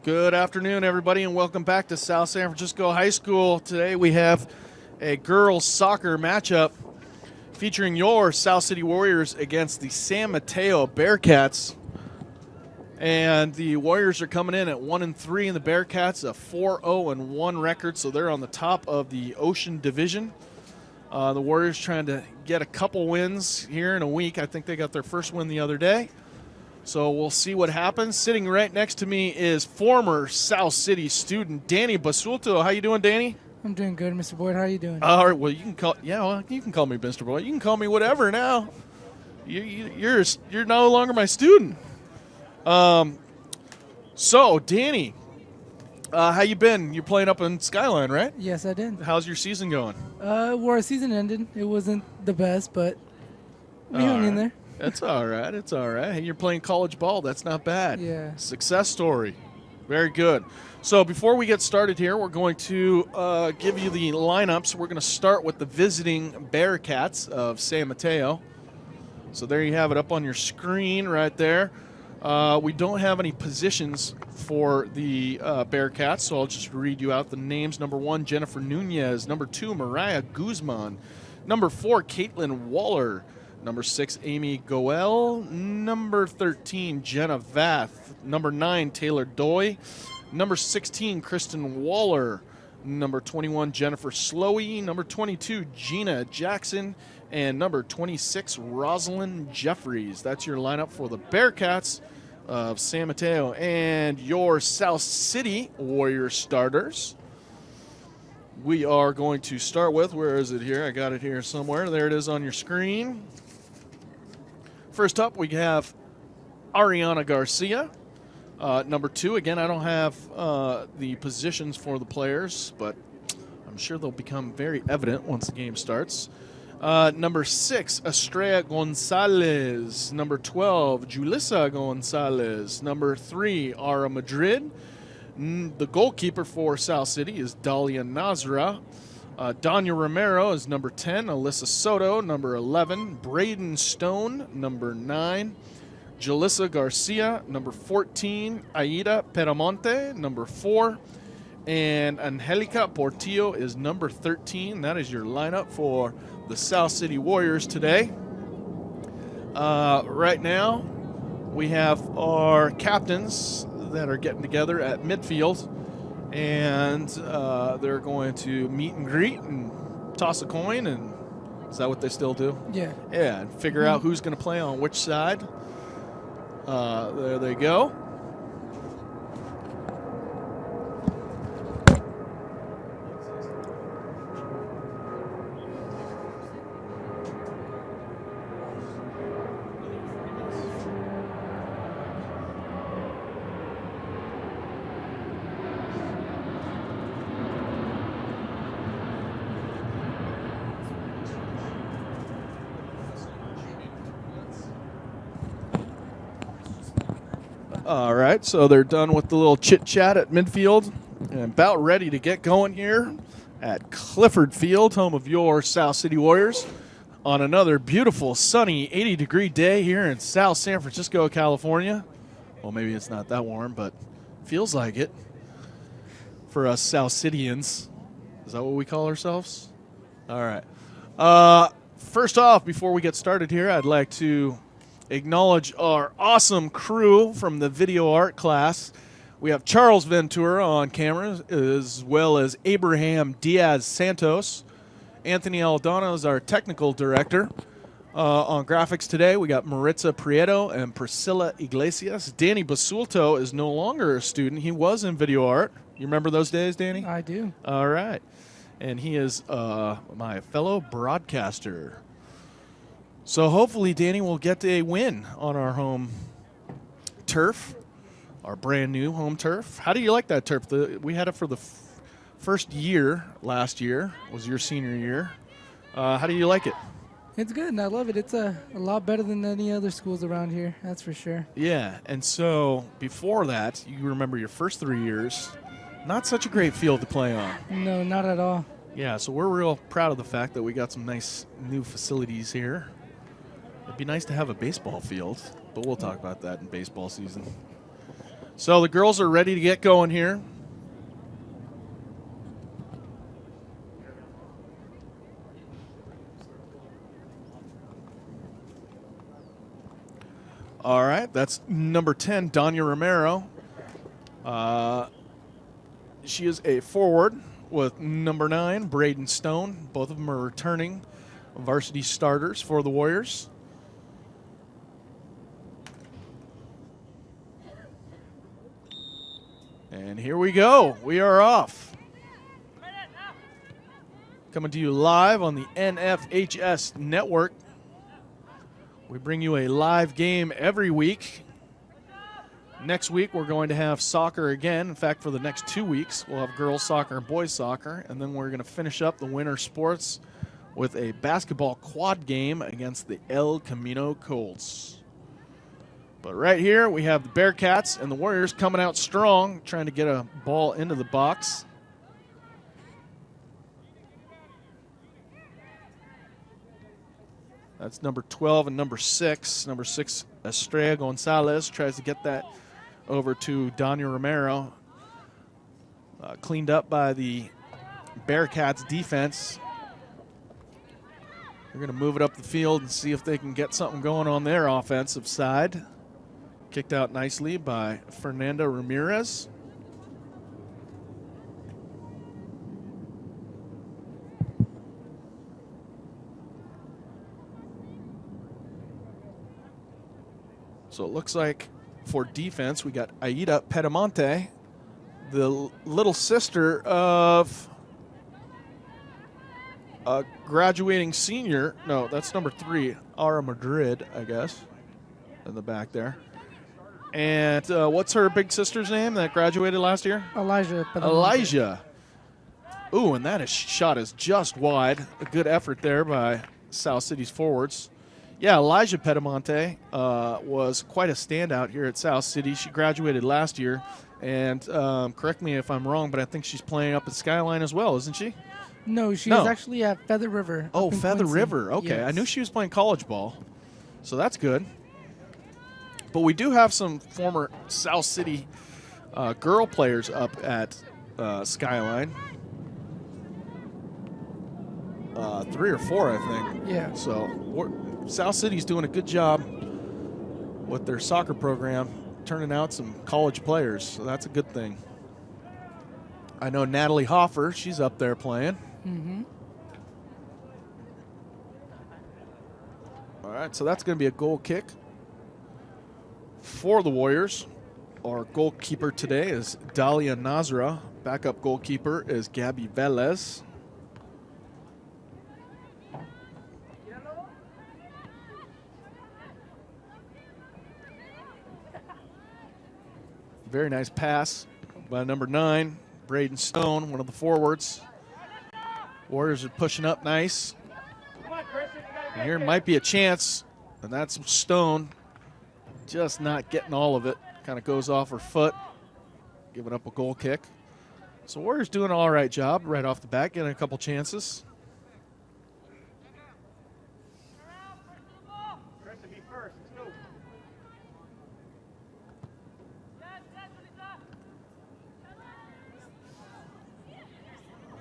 Good afternoon, everybody, and welcome back to South San Francisco High School. Today we have a girls soccer matchup featuring your South City Warriors against the San Mateo Bearcats. And the Warriors are coming in at 1-3, and the Bearcats a 4-0-1 record, so they're on the top of the Ocean Division. The Warriors trying to get a couple wins here in a week. I think they got their first win the other day. So we'll see what happens. Sitting right next to me is former South City student Danny Basulto. How you doing, Danny? I'm doing good, Mr. Boyd. How are you doing? All right. Well, you can call you can call me Mr. Boyd. You can call me whatever now. You're no longer my student. So Danny, how you been? You're playing up in Skyline, right? Yes, I did. How's your season going? Well, our season ended. It wasn't the best, but we hung in there. It's all right. It's all right. Hey, you're playing college ball. That's not bad. Yeah. Success story. Very good. So before we get started here, we're going to give you the lineups. We're going to start with the visiting Bearcats of San Mateo. So there you have it up on your screen right there. We don't have any positions for the Bearcats, so I'll just read you out the names. Number 1, Jennifer Nunez. Number 2, Mariah Guzman. Number 4, Caitlin Waller. Number 6, Amy Goel. Number 13, Jenna Vath. Number 9, Taylor Doy. Number 16, Kristen Waller. Number 21, Jennifer Slowey. Number 22, Gina Jackson. And number 26, Rosalind Jeffries. That's your lineup for the Bearcats of San Mateo. And your South City Warriors starters. We are going to start with, where is it here? I got it here somewhere. There it is on your screen. First up, we have Ariana Garcia. Number 2, again, I don't have the positions for the players, but I'm sure they'll become very evident once the game starts. Number 6, Estrella Gonzalez. Number 12, Julissa Gonzalez. Number 3, Ara Madrid. The goalkeeper for South City is Dalia Nazra. Danya Romero is number 10. Alyssa Soto, number 11. Braden Stone, number 9. Jalissa Garcia, number 14. Aida Peramonte, number 4. And Angelica Portillo is number 13. That is your lineup for the South City Warriors today. Right now, we have our captains that are getting together at midfield. And they're going to meet and greet and toss a coin. And is that what they still do? Yeah. Yeah, and figure out who's going to play on which side. There they go. All right, so they're done with the little chit-chat at midfield and about ready to get going here at Clifford Field, home of your South City Warriors, on another beautiful, sunny, 80-degree day here in South San Francisco, California. Well, maybe it's not that warm, but feels like it for us South Cityans. Is that what we call ourselves? All right. First off, before we get started here, I'd like to acknowledge our awesome crew from the video art class. We have Charles Ventura on camera, as well as Abraham Diaz Santos. Anthony Aldana is our technical director. On graphics today, we got Maritza Prieto and Priscilla Iglesias. Danny Basulto is no longer a student. He was in video art. You remember those days, Danny? I do. All right. And he is my fellow broadcaster. So hopefully, Danny, will get a win on our home turf, our brand new home turf. How do you like that turf? We had it for the first year last year. Was your senior year. How do you like it? It's good, and I love it. It's a lot better than any other schools around here, that's for sure. Yeah, and so before that, you remember your first 3 years, not such a great field to play on. No, not at all. Yeah, so we're real proud of the fact that we got some nice new facilities here. It'd be nice to have a baseball field, but we'll talk about that in baseball season. So the girls are ready to get going here. All right, that's number 10, Danya Romero. She is a forward with number 9, Braden Stone. Both of them are returning varsity starters for the Warriors. And here we go. We are off. Coming to you live on the NFHS network. We bring you a live game every week. Next week, we're going to have soccer again. In fact, for the next 2 weeks, we'll have girls soccer and boys soccer. And then we're going to finish up the winter sports with a basketball quad game against the El Camino Colts. But right here, we have the Bearcats and the Warriors coming out strong, trying to get a ball into the box. That's number 12 and number 6. Number 6, Estrella Gonzalez, tries to get that over to Danya Romero. Cleaned up by the Bearcats defense. They're going to move it up the field and see if they can get something going on their offensive side. Kicked out nicely by Fernanda Ramirez. So it looks like for defense, we got Aida Pedamonte, the little sister of a graduating senior. No, that's number 3, Ara Madrid, I guess, in the back there. And what's her big sister's name that graduated last year? Elijah. Elijah. Ooh, and that shot is just wide. A good effort there by South City's forwards. Yeah, Elijah Pedamonte was quite a standout here at South City. She graduated last year, and correct me if I'm wrong, but I think she's playing up at Skyline as well, isn't she? No, she was actually at Feather River. Oh, Feather River. Okay, yes. I knew she was playing college ball, so that's good. But we do have some former South City girl players up at Skyline. 3 or 4, I think. Yeah. So South City's doing a good job with their soccer program, turning out some college players, so that's a good thing. I know Natalie Hoffer, she's up there playing. Mm-hmm. All right, so that's going to be a goal kick for the Warriors. Our goalkeeper today is Dalia Nazra. Backup goalkeeper is Gabby Velez. Very nice pass by number 9, Braden Stone, one of the forwards. Warriors are pushing up nice. And here might be a chance, and that's Stone just not getting all of it. Kind of goes off her foot, giving up a goal kick. So Warriors doing an all right job right off the bat, getting a couple chances.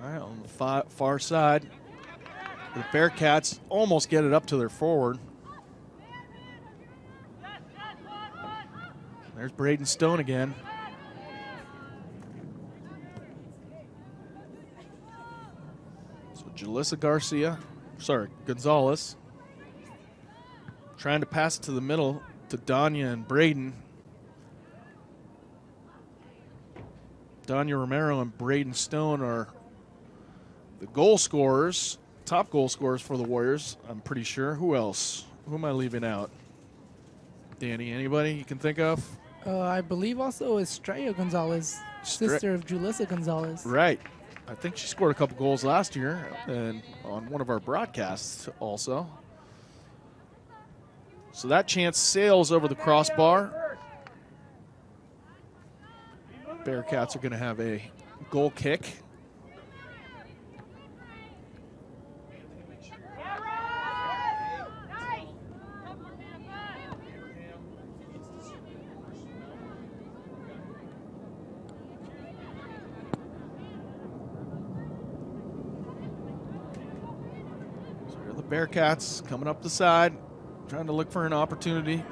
All right, on the far side, the Bearcats almost get it up to their forward. There's Braden Stone again. So Gonzalez, trying to pass it to the middle to Danya and Braden. Danya Romero and Braden Stone are the goal scorers, top goal scorers for the Warriors, I'm pretty sure. Who else? Who am I leaving out? Danny, anybody you can think of? I believe also Estrella Gonzalez, sister of Julissa Gonzalez. Right. I think she scored a couple goals last year and on one of our broadcasts also. So that chance sails over the crossbar. Bearcats are going to have a goal kick. Bearcats coming up the side, trying to look for an opportunity.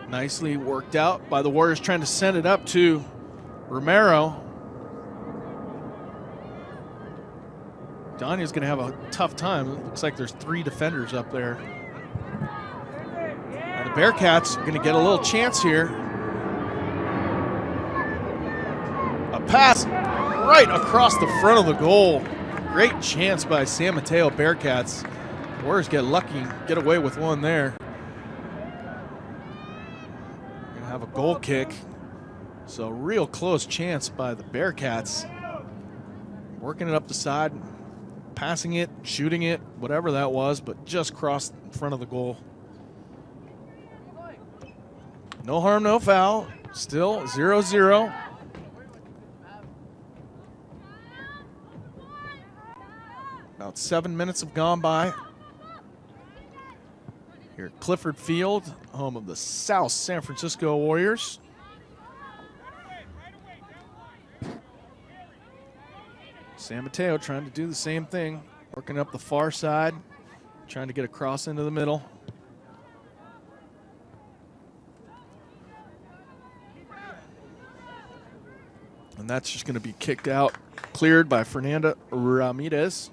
Nicely worked out by the Warriors, trying to send it up to Romero. Donya's going to have a tough time. It looks like there's 3 defenders up there. Now the Bearcats are going to get a little chance here. A pass right across the front of the goal. Great chance by San Mateo Bearcats. Warriors get lucky, get away with one there. Have a goal kick. So real close chance by the Bearcats. Working it up the side, passing it, shooting it, whatever that was, but just crossed in front of the goal. No harm, no foul. Still 0-0. About 7 minutes have gone by. Here at Clifford Field, home of the South San Francisco Warriors. San Mateo trying to do the same thing, working up the far side, trying to get across into the middle. And that's just going to be kicked out, cleared by Fernanda Ramirez.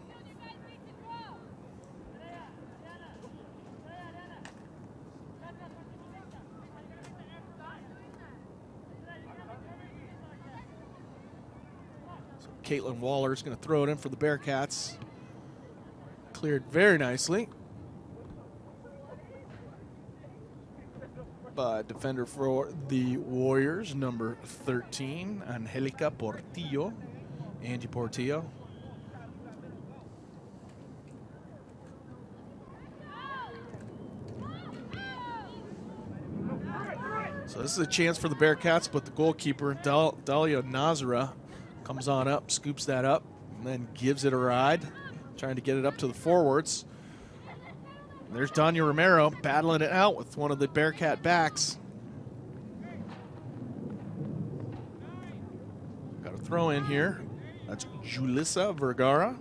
Caitlin Waller is going to throw it in for the Bearcats. Cleared very nicely by defender for the Warriors, number 13, Angelica Portillo, Angie Portillo. So this is a chance for the Bearcats, but the goalkeeper, Dalia Nazara, comes on up, scoops that up, and then gives it a ride, trying to get it up to the forwards. And there's Donya Romero battling it out with one of the Bearcat backs. Got a throw in here. That's Julissa Vergara.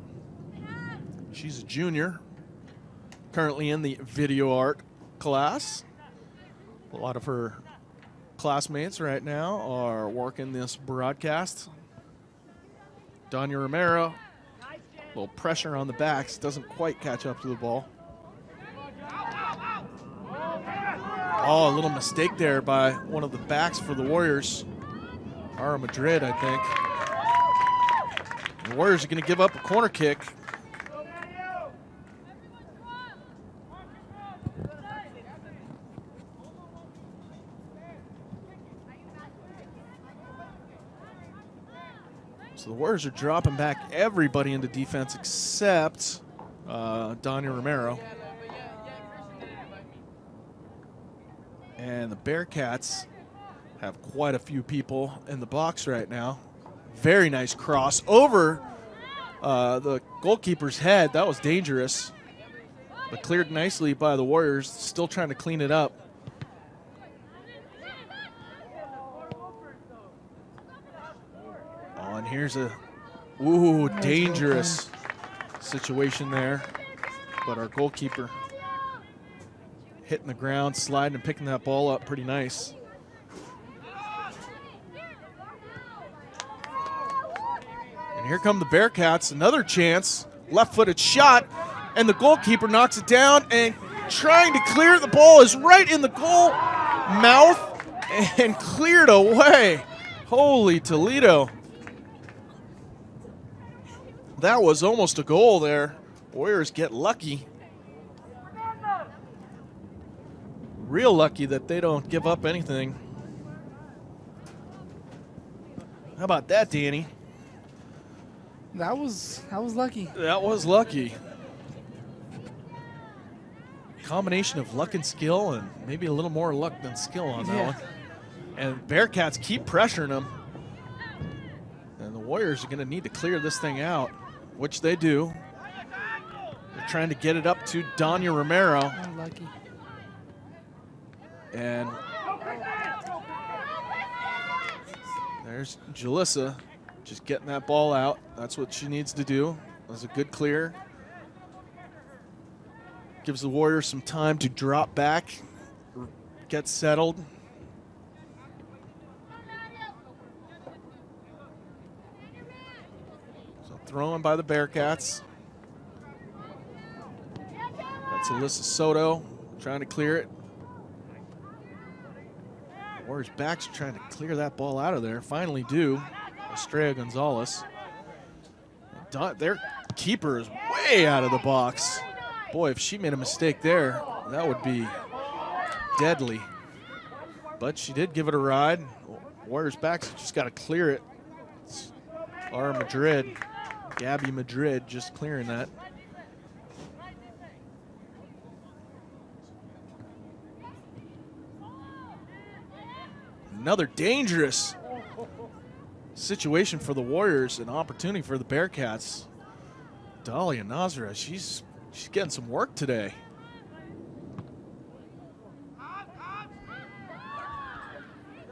She's a junior, currently in the video art class. A lot of her classmates right now are working this broadcast. Donya Romero, a little pressure on the backs, doesn't quite catch up to the ball. Oh, a little mistake there by one of the backs for the Warriors. Ara Madrid, I think. The Warriors are going to give up a corner kick. So the Warriors are dropping back everybody into defense except Donya Romero. And the Bearcats have quite a few people in the box right now. Very nice cross over the goalkeeper's head. That was dangerous, but cleared nicely by the Warriors, still trying to clean it up. Oh, and here's a dangerous situation there, but our goalkeeper hitting the ground, sliding and picking that ball up pretty nice. And here come the Bearcats, another chance, left-footed shot, and the goalkeeper knocks it down, and trying to clear, the ball is right in the goal mouth and cleared away. Holy Toledo. That was almost a goal there. Warriors get lucky. Real lucky that they don't give up anything. How about that, Danny? That was lucky. That was lucky. Combination of luck and skill, and maybe a little more luck than skill on that one. And Bearcats keep pressuring them. And the Warriors are going to need to clear this thing out, which they do. They're trying to get it up to Donya Romero. Unlucky. And There's Jalissa just getting that ball out. That's what she needs to do. That was a good clear. Gives the Warriors some time to drop back, get settled. So throwing by the Bearcats. That's Alyssa Soto trying to clear it. Warriors backs trying to clear that ball out of there. Finally do. Estrella Gonzalez. Their keeper is way out of the box. Boy, if she made a mistake there, that would be deadly. But she did give it a ride. Warriors backs just got to clear it. It's our Madrid, Gabby Madrid, just clearing that. Another dangerous situation for the Warriors, an opportunity for the Bearcats. Dahlia Nazara, she's getting some work today.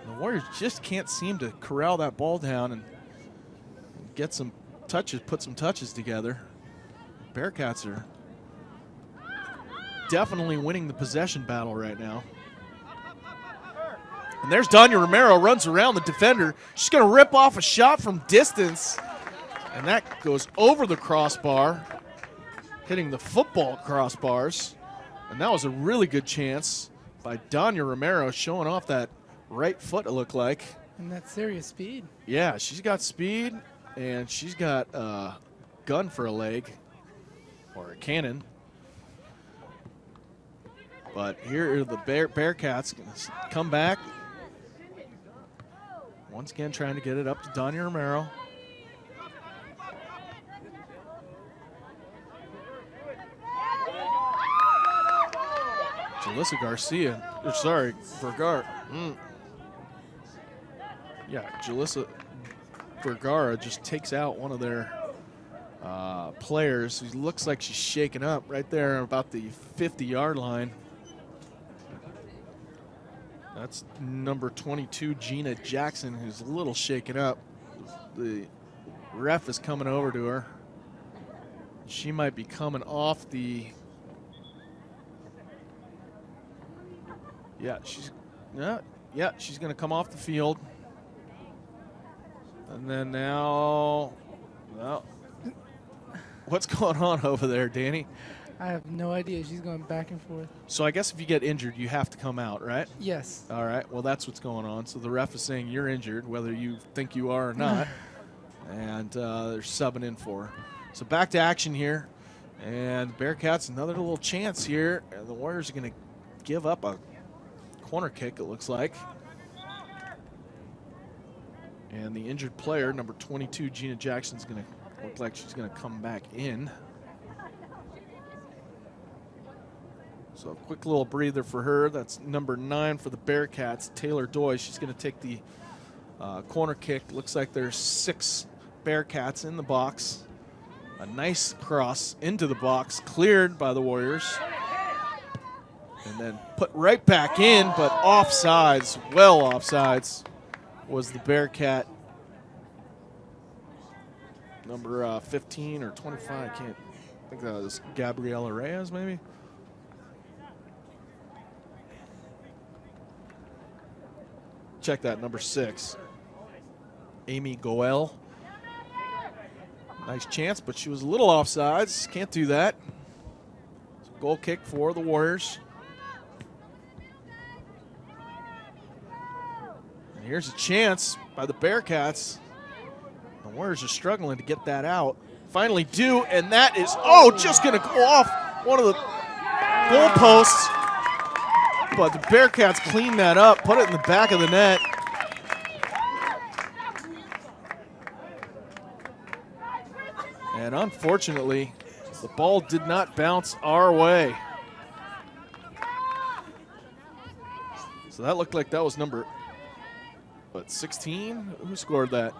The Warriors just can't seem to corral that ball down and get some touches, put some touches together. Bearcats are definitely winning the possession battle right now. And there's Danya Romero, runs around the defender. She's going to rip off a shot from distance. And that goes over the crossbar, hitting the football crossbars. And that was a really good chance by Danya Romero, showing off that right foot, it looked like. And that's serious speed. Yeah, she's got speed, and she's got a gun for a leg, or a cannon. But here are the Bearcats going to come back. Once again, trying to get it up to Danya Romero. Jalissa Garcia, or sorry, Vergara. Yeah, Jalissa Vergara just takes out one of their players. Who looks like she's shaken up right there about the 50-yard line. That's number 22, Gina Jackson, who's a little shaken up. The ref is coming over to her. She might be coming off the... Yeah, she's going to come off the field. And then now, well, what's going on over there, Danny? I have no idea. She's going back and forth. So I guess if you get injured, you have to come out, right? Yes. All right. Well, that's what's going on. So the ref is saying you're injured, whether you think you are or not. And they're subbing in for her. So back to action here. And Bearcats, another little chance here. And the Warriors are going to give up a corner kick, it looks like. And the injured player, number 22, Gina Jackson, is going to look like she's going to come back in. So a quick little breather for her. That's number 9 for the Bearcats, Taylor Doy. She's going to take the corner kick. Looks like there's 6 Bearcats in the box. A nice cross into the box, cleared by the Warriors. And then put right back in, but offsides, well offsides, was the Bearcat. Number 15 or 25, I can't think that was Gabriela Reyes, maybe? Check that, number 6. Amy Goel. Nice chance, but she was a little offsides. Can't do that. So goal kick for the Warriors. And here's a chance by the Bearcats. The Warriors are struggling to get that out. Finally do, and that is, just going to go off one of the goal posts. But the Bearcats clean that up, put it in the back of the net. And unfortunately, the ball did not bounce our way. So that looked like that was number, 16? Who scored that?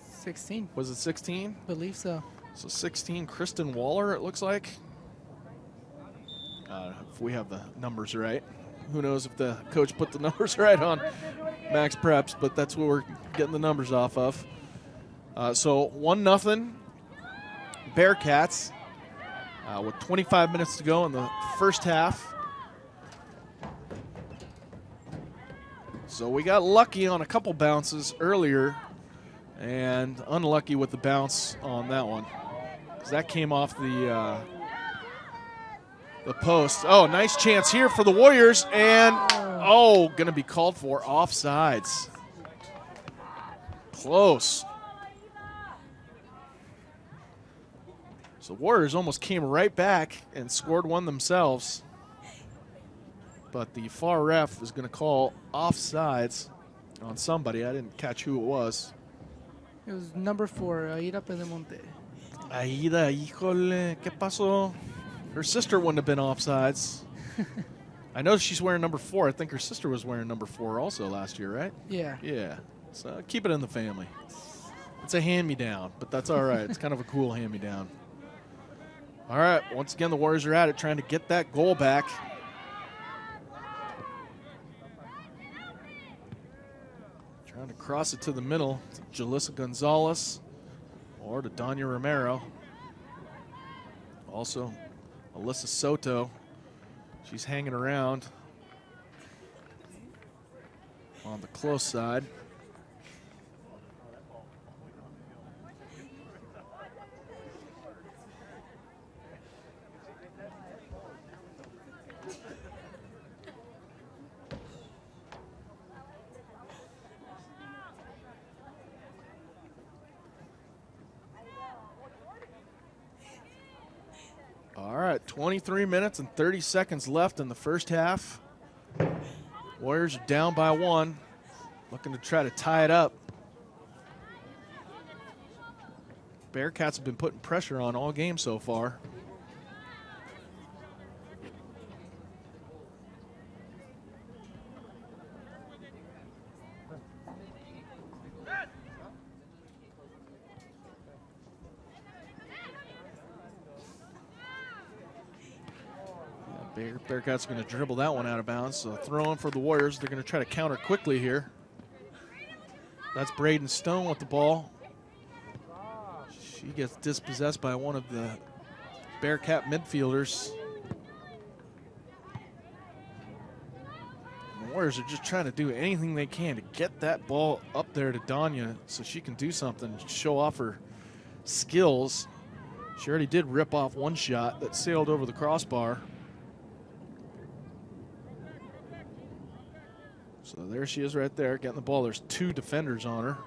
16. Was it 16? Believe so. So 16, Kristen Waller, it looks like. If we have the numbers right. Who knows if the coach put the numbers right on max preps, but that's what we're getting the numbers off of. So 1-0 Bearcats with 25 minutes to go in the first half. So we got lucky on a couple bounces earlier and unlucky with the bounce on that one, because that came off the post. Oh, nice chance here for the Warriors, and going to be called for offsides. Close. So Warriors almost came right back and scored one themselves, but the far ref is going to call offsides on somebody. I didn't catch who it was. It was number 4, Aida Pedemonte. Aida, híjole, ¿qué pasó? Her sister wouldn't have been offsides. I know she's wearing number 4. I think her sister was wearing number 4 also last year, right? Yeah. Yeah. So keep it in the family. It's a hand-me-down, but that's all right. It's kind of a cool hand-me-down. All right, once again, the Warriors are at it, trying to get that goal back. Trying to cross it to the middle to Jalissa Gonzalez or to Danya Romero. Also, Alyssa Soto. She's hanging around on the close side. All right, 23 minutes and 30 seconds left in the first half. Warriors are down by 1, looking to try to tie it up. Bearcats have been putting pressure on all game so far. Bearcats are going to dribble that one out of bounds. So throw in for the Warriors. They're going to try to counter quickly here. That's Braden Stone with the ball. She gets dispossessed by one of the Bearcat midfielders. And the Warriors are just trying to do anything they can to get that ball up there to Danya so she can do something, show off her skills. She already did rip off one shot that sailed over the crossbar. So there she is right there, getting the ball. There's 2 defenders on her.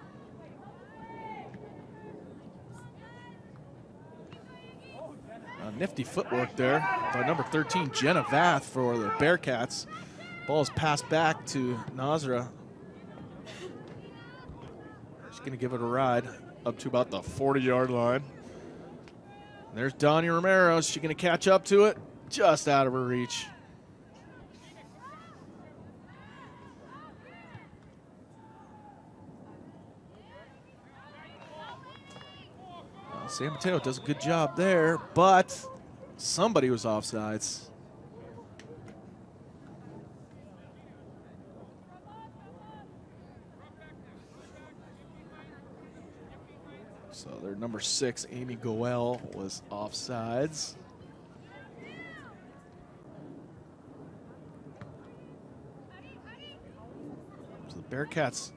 Nifty footwork there by number 13, Jenna Vath for the Bearcats. Ball is passed back to Nazra. She's going to give it a ride up to about the 40-yard line. There's Donnie Romero. Is she going to catch up to it? Just out of her reach. San Mateo does a good job there, but somebody was offsides. So their number 6, Amy Goel, was offsides. So the Bearcats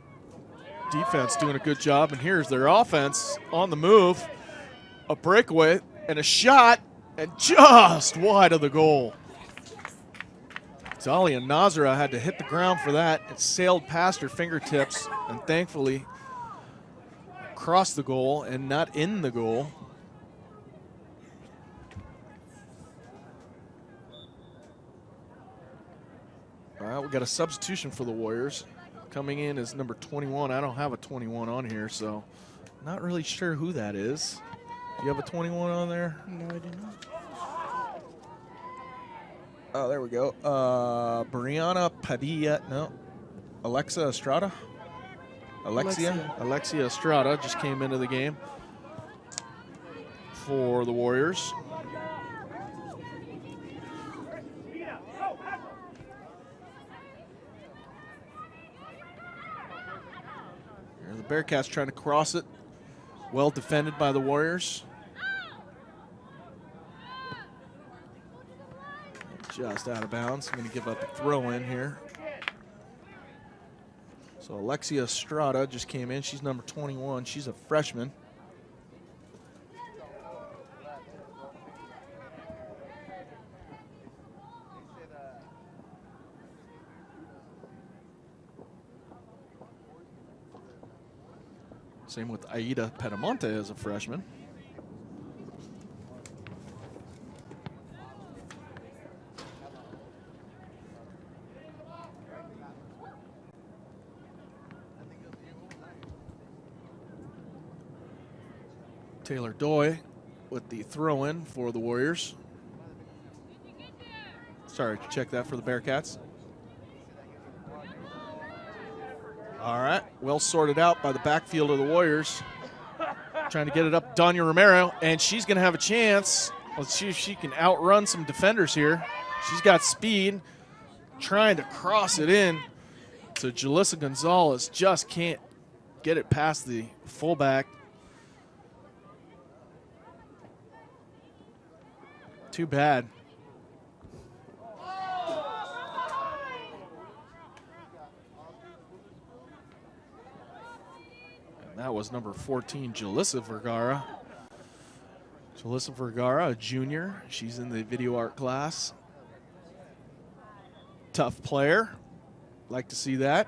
defense doing a good job, and here's their offense on the move. A breakaway and a shot, and just wide of the goal. Zalia Nazra had to hit the ground for that. It sailed past her fingertips and thankfully crossed the goal and not in the goal. All right, we got a substitution for the Warriors. Coming in is number 21. I don't have a 21 on here, so not really sure who that is. Do you have a 21 on there? No, I do not. Oh, there we go. Brianna Padilla. No. Alexa Estrada? Alexia Estrada just came into the game for the Warriors. Bearcats trying to cross it. Well defended by the Warriors. Just out of bounds. I'm going to give up a throw in here. So Alexia Estrada just came in. She's number 21. She's a freshman. Same with Aida Pedamonte as a freshman. Taylor Doy with the throw-in for the Warriors. Sorry, check that for the Bearcats. All right, well sorted out by the backfield of the Warriors. Trying to get it up, Danya Romero, and she's going to have a chance. Let's see if she can outrun some defenders here. She's got speed, trying to cross it in to Jalissa Gonzalez. Just can't get it past the fullback. Too bad. And that was number 14, Jalissa Vergara. Jalissa Vergara, a junior. She's in the video art class. Tough player. Like to see that.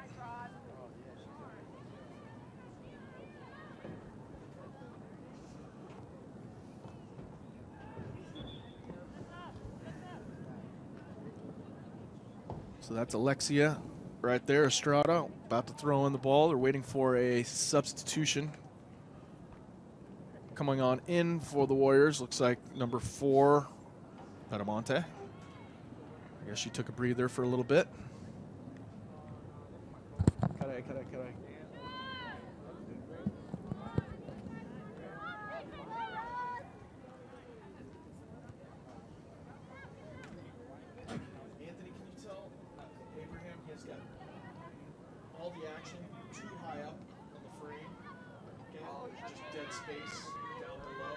So that's Alexia right there, Estrada, about to throw in the ball. They're waiting for a substitution. Coming on in for the Warriors, looks like number 4, Pedamonte. I guess she took a breather for a little bit. Caray. The action too high up on the frame. Okay, just dead space down below.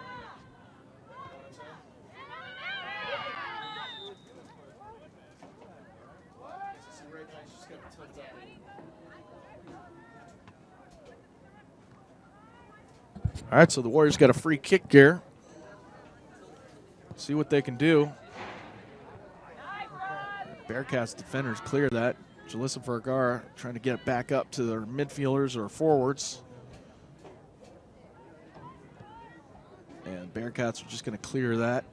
You know what I'm saying? See right now, she's got the tilt up. All right, so the Warriors got a free kick here. See what they can do. Bearcats defenders clear that. Jalissa Vergara trying to get it back up to their midfielders or forwards. And Bearcats are just going to clear that.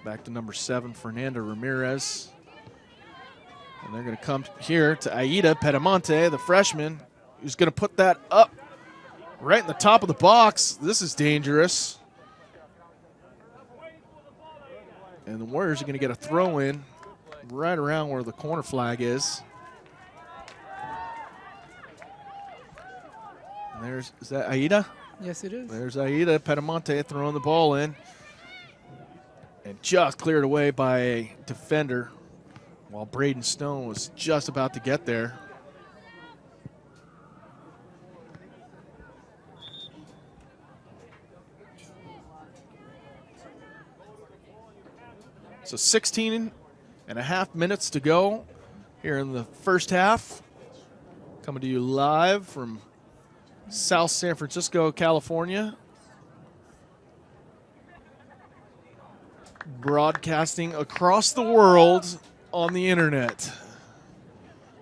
Back to number 7, Fernanda Ramirez. And they're going to come here to Aida Pedamonte, the freshman, who's going to put that up right in the top of the box. This is dangerous. And the Warriors are going to get a throw in right around where the corner flag is. Is that Aida? Yes, it is. There's Aida Pedamonte throwing the ball in. And just cleared away by a defender while Braden Stone was just about to get there. So 16 and a half minutes to go here in the first half. Coming to you live from South San Francisco, California. Broadcasting across the world on the internet.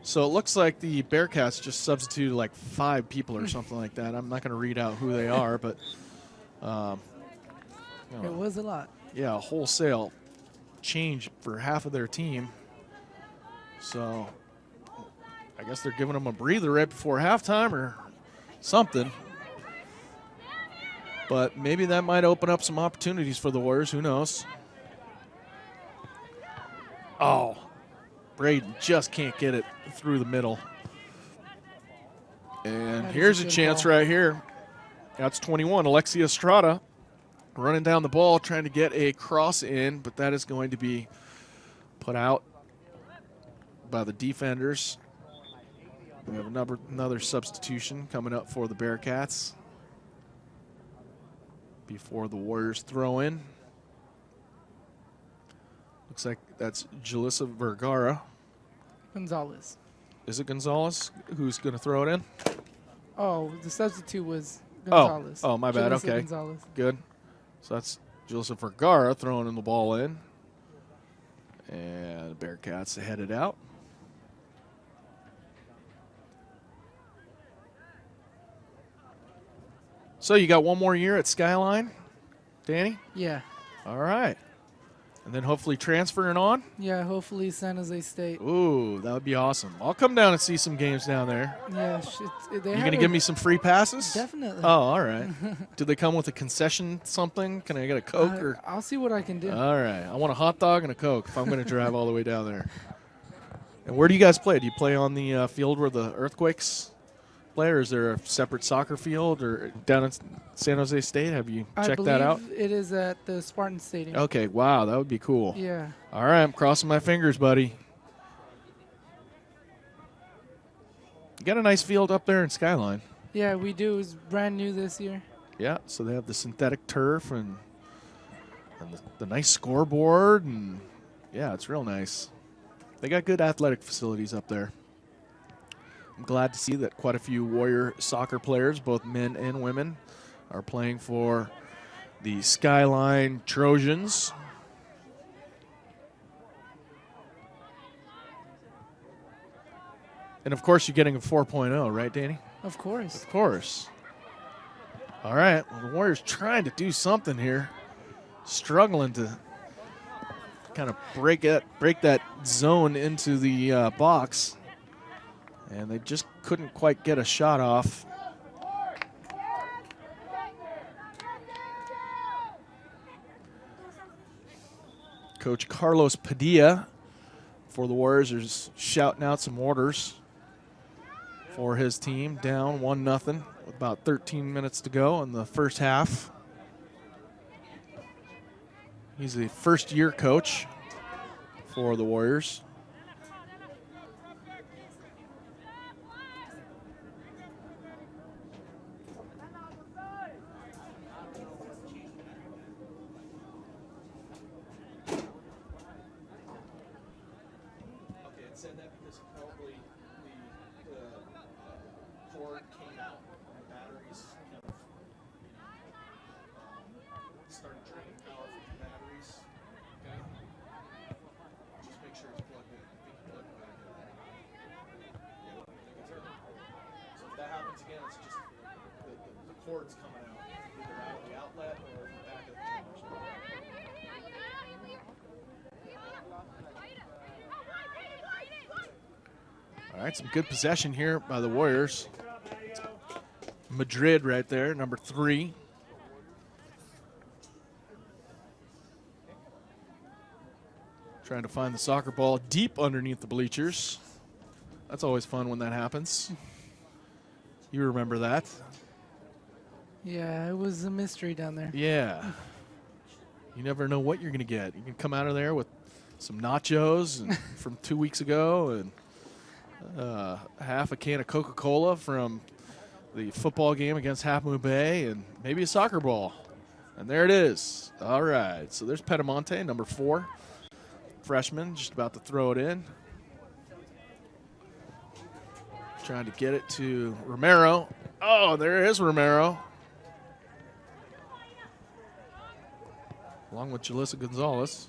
So it looks like the Bearcats just substituted like 5 people or something like that. I'm not going to read out who they are, but it was a lot. Yeah, a wholesale change for half of their team. So I guess they're giving them a breather right before halftime or something. But maybe that might open up some opportunities for the Warriors. Who knows? Oh, Braden just can't get it through the middle. And here's a chance right here. That's 21, Alexia Estrada running down the ball, trying to get a cross in, but that is going to be put out by the defenders. We have another substitution coming up for the Bearcats before the Warriors throw in. Looks like that's Jalissa Vergara. Gonzalez. Is it Gonzalez who's going to throw it in? Oh, the substitute was Gonzalez. Oh, my bad. Jalissa Okay. Gonzalez. Good. So that's Jalissa Vergara throwing in the ball in. And the Bearcats headed out. So you got one more year at Skyline, Danny? Yeah. All right. And then hopefully transferring on? Yeah, hopefully San Jose State. Ooh, that would be awesome. I'll come down and see some games down there. Yeah. You going to give me some free passes? Definitely. Oh, all right. Do they come with a concession something? Can I get a Coke? Or? I'll see what I can do. All right. I want a hot dog and a Coke if I'm going to drive all the way down there. And where do you guys play? Do you play on the field where the Earthquakes play, or is there a separate soccer field or down in San Jose State? Have you checked that out? It is at the Spartan Stadium. Okay, wow, that would be cool. Yeah. All right, I'm crossing my fingers, buddy. You got a nice field up there in Skyline. Yeah, we do. It's brand new this year. Yeah, so they have the synthetic turf and the nice scoreboard, and yeah, it's real nice. They got good athletic facilities up there. I'm glad to see that quite a few Warrior soccer players, both men and women, are playing for the Skyline Trojans. And, of course, you're getting a 4.0, right, Danny? Of course. Of course. All right. Well, the Warriors trying to do something here. Struggling to kind of break that zone into the box. And they just couldn't quite get a shot off. Coach Carlos Padilla for the Warriors is shouting out some orders for his team. Down 1-0 with about 13 minutes to go in the first half. He's a first-year coach for the Warriors. All right, some good possession here by the Warriors. Madrid right there, number 3. Trying to find the soccer ball deep underneath the bleachers. That's always fun when that happens. You remember that? Yeah, it was a mystery down there. Yeah. You never know what you're going to get. You can come out of there with some nachos and from 2 weeks ago and half a can of Coca-Cola from the football game against Half Moon Bay and maybe a soccer ball. And there it is. All right. So there's Pedamonte, number 4. Freshman, just about to throw it in. Trying to get it to Romero. Oh, there is Romero. Along with Jalissa Gonzalez.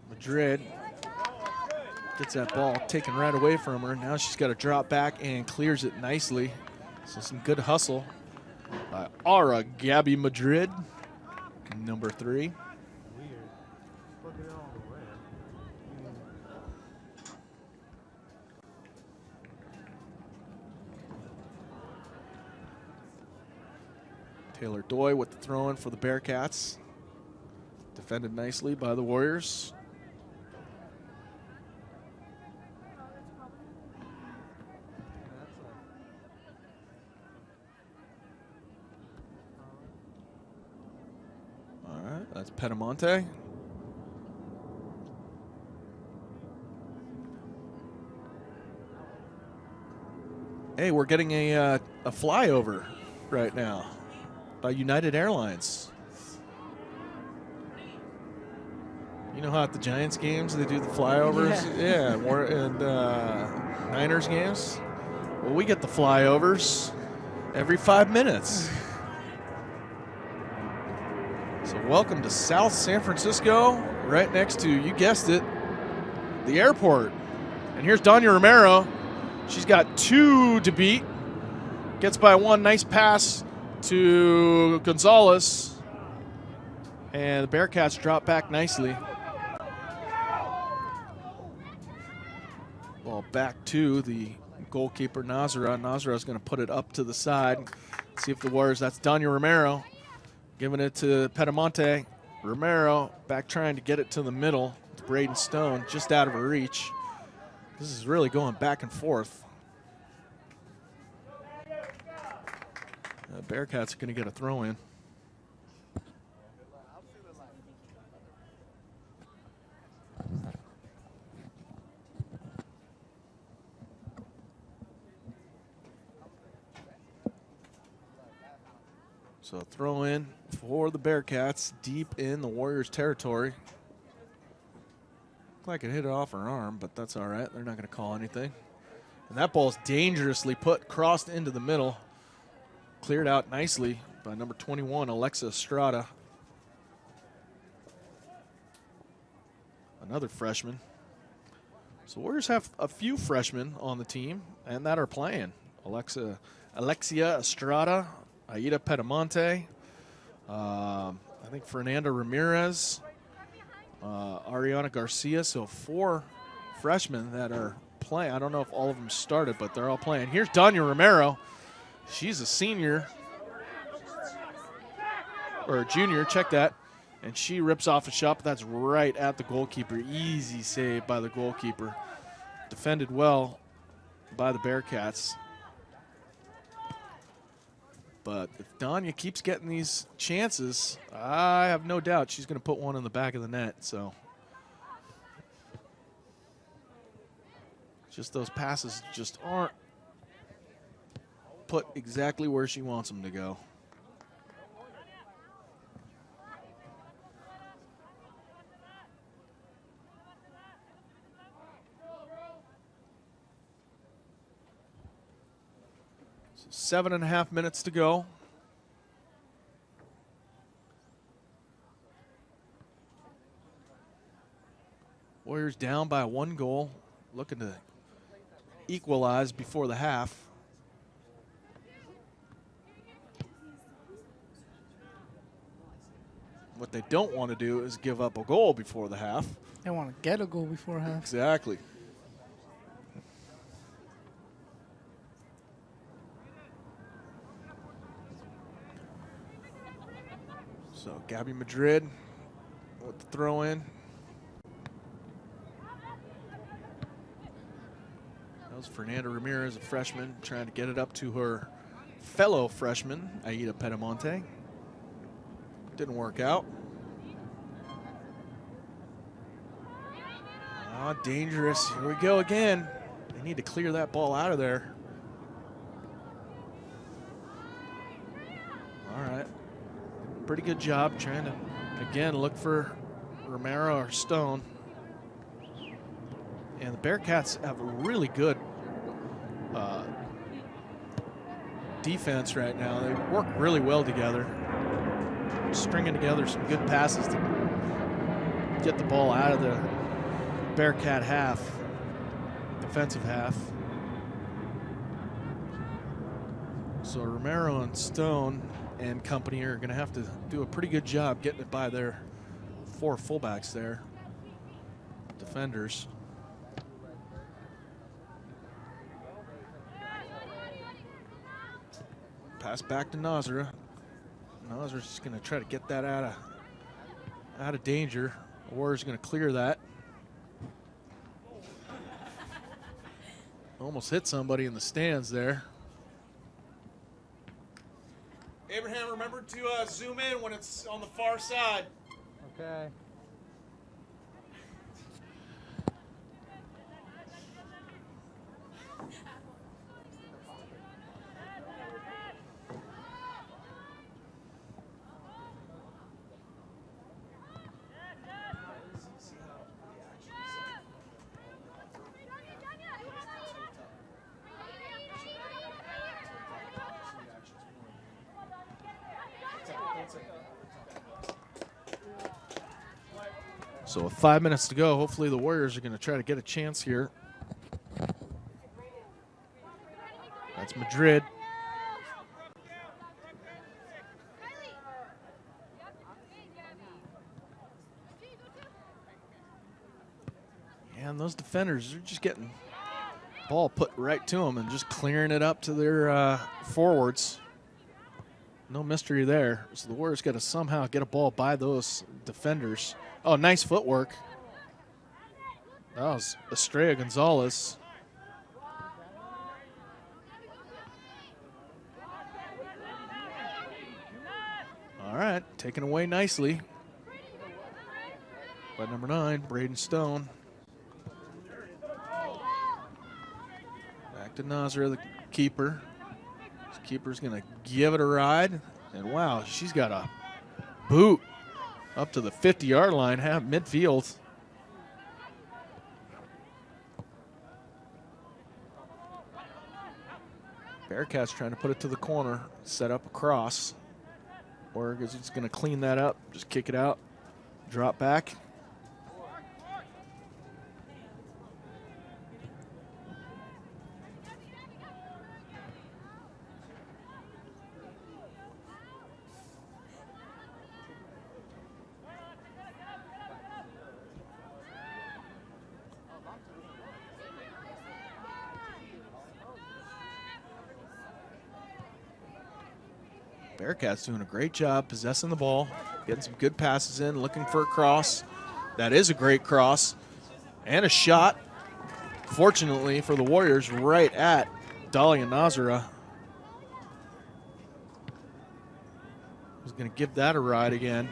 Madrid gets that ball taken right away from her. Now she's got to drop back and clears it nicely. So some good hustle by Aura Gabby Madrid, number 3. Taylor Doy with the throw-in for the Bearcats. Defended nicely by the Warriors. All right, that's Pedamonte. Hey, we're getting a flyover right now by United Airlines. You know how at the Giants games they do the flyovers? Yeah, and Niners games? Well, we get the flyovers every 5 minutes. So welcome to South San Francisco, right next to, you guessed it, the airport. And here's Danya Romero. She's got 2 to beat. Gets by 1, nice pass to Gonzalez. And the Bearcats drop back nicely. Ball back to the goalkeeper, Nazara. Nazara is going to put it up to the side. See if the Warriors, that's Danya Romero. Giving it to Pedamonte. Romero back trying to get it to the middle. It's Braden Stone just out of her reach. This is really going back and forth. The Bearcats are going to get a throw in. So throw in for the Bearcats deep in the Warriors territory. Looked like it hit it off her arm, but that's all right. They're not going to call anything. And that ball's dangerously crossed into the middle. Cleared out nicely by number 21, Alexa Estrada. Another freshman. So Warriors have a few freshmen on the team and that are playing. Alexia Estrada, Aida Pedamonte, I think Fernanda Ramirez, Ariana Garcia. So 4 freshmen that are playing. I don't know if all of them started, but they're all playing. Here's Danya Romero. She's a senior, or a junior, check that. And she rips off a shot, but that's right at the goalkeeper. Easy save by the goalkeeper. Defended well by the Bearcats. But if Danya keeps getting these chances, I have no doubt she's going to put one in the back of the net. So just those passes just aren't put exactly where she wants them to go. So 7.5 minutes to go. Warriors down by 1 goal, looking to equalize before the half. What they don't want to do is give up a goal before the half. They want to get a goal before half. Exactly. So Gabby Madrid with the throw in. That was Fernanda Ramirez, a freshman, trying to get it up to her fellow freshman, Aida Pedamonte. Didn't work out. Ah, dangerous. Here we go again. They need to clear that ball out of there. All right. Pretty good job trying to, again, look for Romero or Stone. And the Bearcats have a really good defense right now. They work really well together, stringing together some good passes to get the ball out of the Bearcat half, defensive half. So Romero and Stone and company are going to have to do a pretty good job getting it by their 4 fullbacks there, defenders. Pass back to Nazara. Nazara's just going to try to get that out of danger. The Warriors are going to clear that. Almost hit somebody in the stands there. Abraham, remember to zoom in when it's on the far side. Okay. So with 5 minutes to go, hopefully the Warriors are going to try to get a chance here. That's Madrid. And those defenders are just getting the ball put right to them and just clearing it up to their forwards. No mystery there. So the Warriors got to somehow get a ball by those defenders. Oh, nice footwork. That was Estrella Gonzalez. All right, taken away nicely by number 9, Braden Stone. Back to Nazra, the keeper. This keeper's going to give it a ride. And wow, she's got a boot up to the 50-yard line, half midfield. Bearcats trying to put it to the corner, set up a cross. Or is he's going to clean that up, just kick it out, drop back. Bearcats doing a great job possessing the ball, getting some good passes in, looking for a cross. That is a great cross. And a shot, fortunately for the Warriors, right at Dahlia Nazara. Who's going to give that a ride again.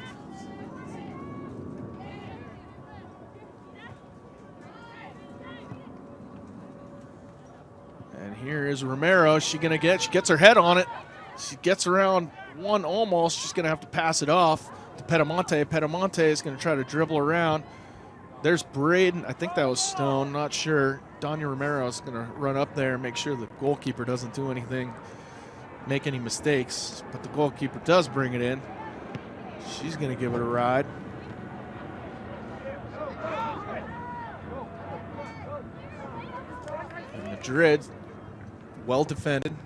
And here is Romero. She gets her head on it. She gets around one almost. She's going to have to pass it off to Pedamonte. Pedamonte is going to try to dribble around. There's Braden. I think that was Stone. Not sure. Donya Romero is going to run up there and make sure the goalkeeper doesn't do anything, make any mistakes. But the goalkeeper does bring it in. She's going to give it a ride. And Madrid, well defended.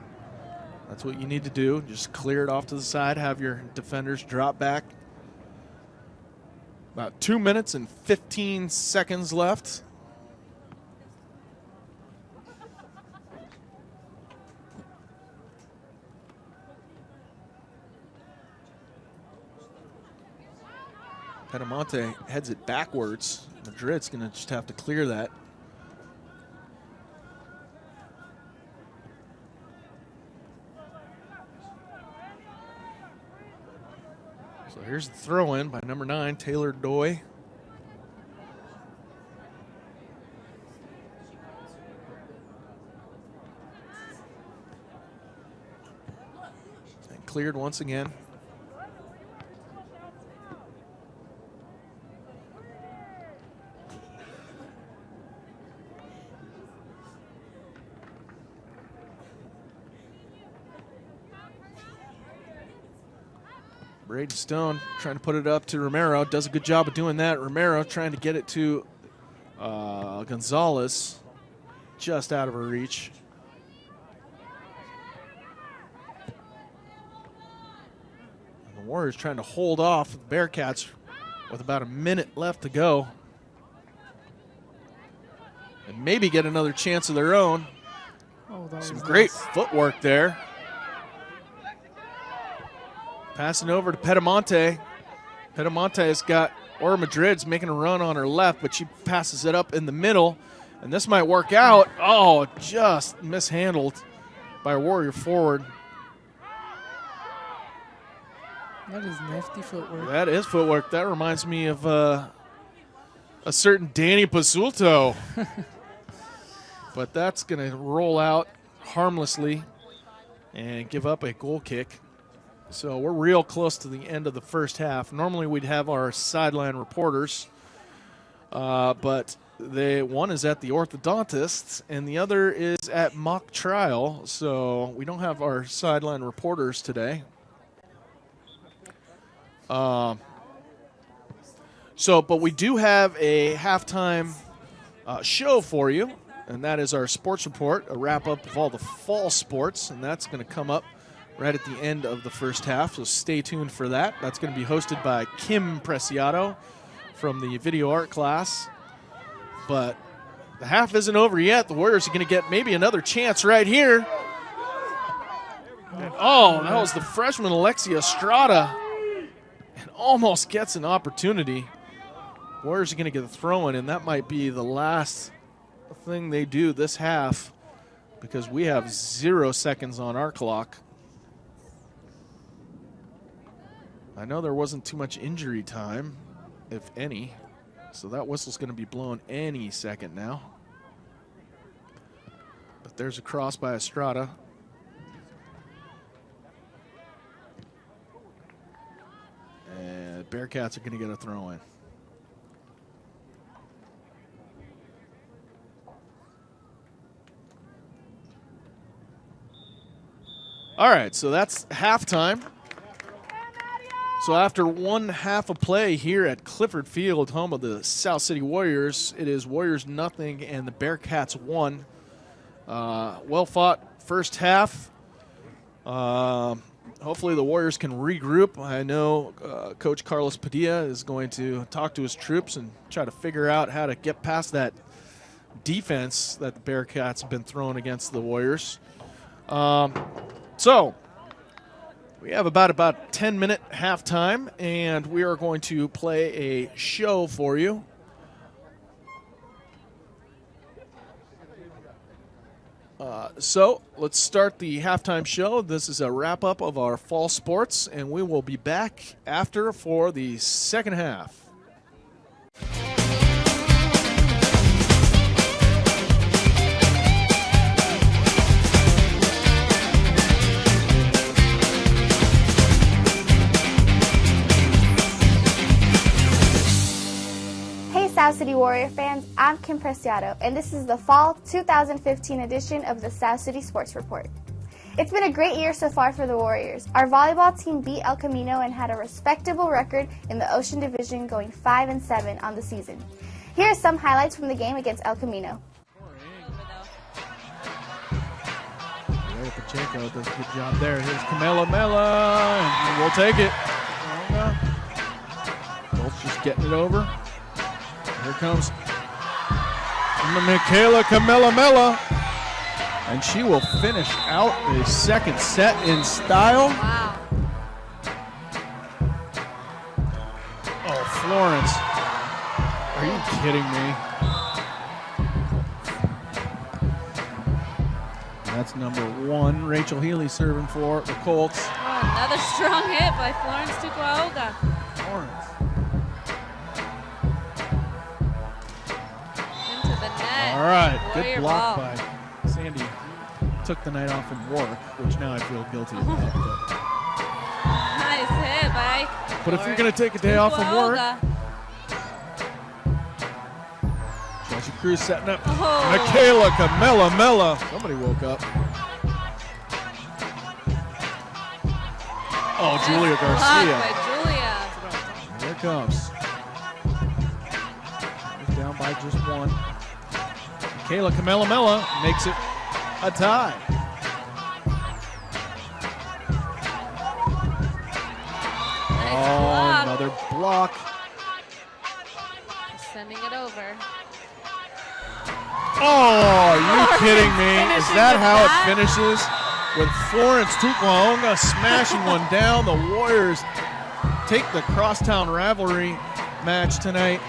That's what you need to do. Just clear it off to the side, have your defenders drop back. About 2 minutes and 15 seconds left. Pedamonte heads it backwards. Madrid's going to just have to clear that. So here's the throw in by number 9, Taylor Doy. And cleared once again. Braden Stone trying to put it up to Romero. Does a good job of doing that. Romero trying to get it to Gonzalez. Just out of her reach. And the Warriors trying to hold off the Bearcats with about a minute left to go. And maybe get another chance of their own. Oh, that Some was great nice. footwork there. Passing over to Pedamonte. Pedamonte has got Ora Madrid's making a run on her left, but she passes it up in the middle. And this might work out. Oh, just mishandled by a Warrior forward. That is nifty footwork. That is footwork. That reminds me of a certain Danny Pasulto. But that's going to roll out harmlessly and give up a goal kick. So we're real close to the end of the first half. Normally we'd have our sideline reporters, but one is at the orthodontist and the other is at mock trial. So we don't have our sideline reporters today. So, but we do have a halftime show for you, and that is our sports report, a wrap-up of all the fall sports, and that's going to come up right at the end of the first half, so stay tuned for that. That's going to be hosted by Kim Preciado from the video art class. But the half isn't over yet. The Warriors are going to get maybe another chance right here. And, oh, that was the freshman Alexia Estrada. And almost gets an opportunity. Warriors are going to get a throw-in, and that might be the last thing they do this half because we have 0 seconds on our clock. I know there wasn't too much injury time, if any, so that whistle's going to be blown any second now. But there's a cross by Estrada. And Bearcats are going to get a throw-in. All right, so that's halftime. So after one half of play here at Clifford Field, home of the South City Warriors, it is Warriors nothing and the Bearcats 1. Well fought first half. Hopefully the Warriors can regroup. I know Coach Carlos Padilla is going to talk to his troops and try to figure out how to get past that defense that the Bearcats have been throwing against the Warriors. So we have about a 10-minute halftime, and we are going to play a show for you. So let's start the halftime show. This is a wrap-up of our fall sports, and we will be back after for the second half. South City Warrior fans, I'm Kim Preciado, and this is the Fall 2015 edition of the South City Sports Report. It's been a great year so far for the Warriors. Our volleyball team beat El Camino and had a respectable record in the Ocean Division, going 5-7 on the season. Here are some highlights from the game against El Camino. Pacheco does a good job there. Here's Camela Mela, and we'll take it. Both just getting it over. Here comes Michaela Camela, and she will finish out the second set in style. Wow. Oh, Florence. Are you kidding me? That's number 1. Rachel Healy serving for the Colts. Oh, another strong hit by Florence Tucuahoga. Florence. All right, Warrior good block ball. by Sandy. Took the night off from work, which now I feel guilty about. Nice hit by But if you're going to take a day off from work, Chelsea Cruz setting up. Oh. Michaela Camela. Somebody woke up. Oh, Julia Garcia. By Julia. Here it comes. He's down by just 1. Michaela Camela makes it a tie. Nice block. Another block. Sending it over. Oh, are you kidding me? Is finishing that with how that? it finishes? With Florence Tucuahoga smashing one down. The Warriors take the crosstown rivalry match tonight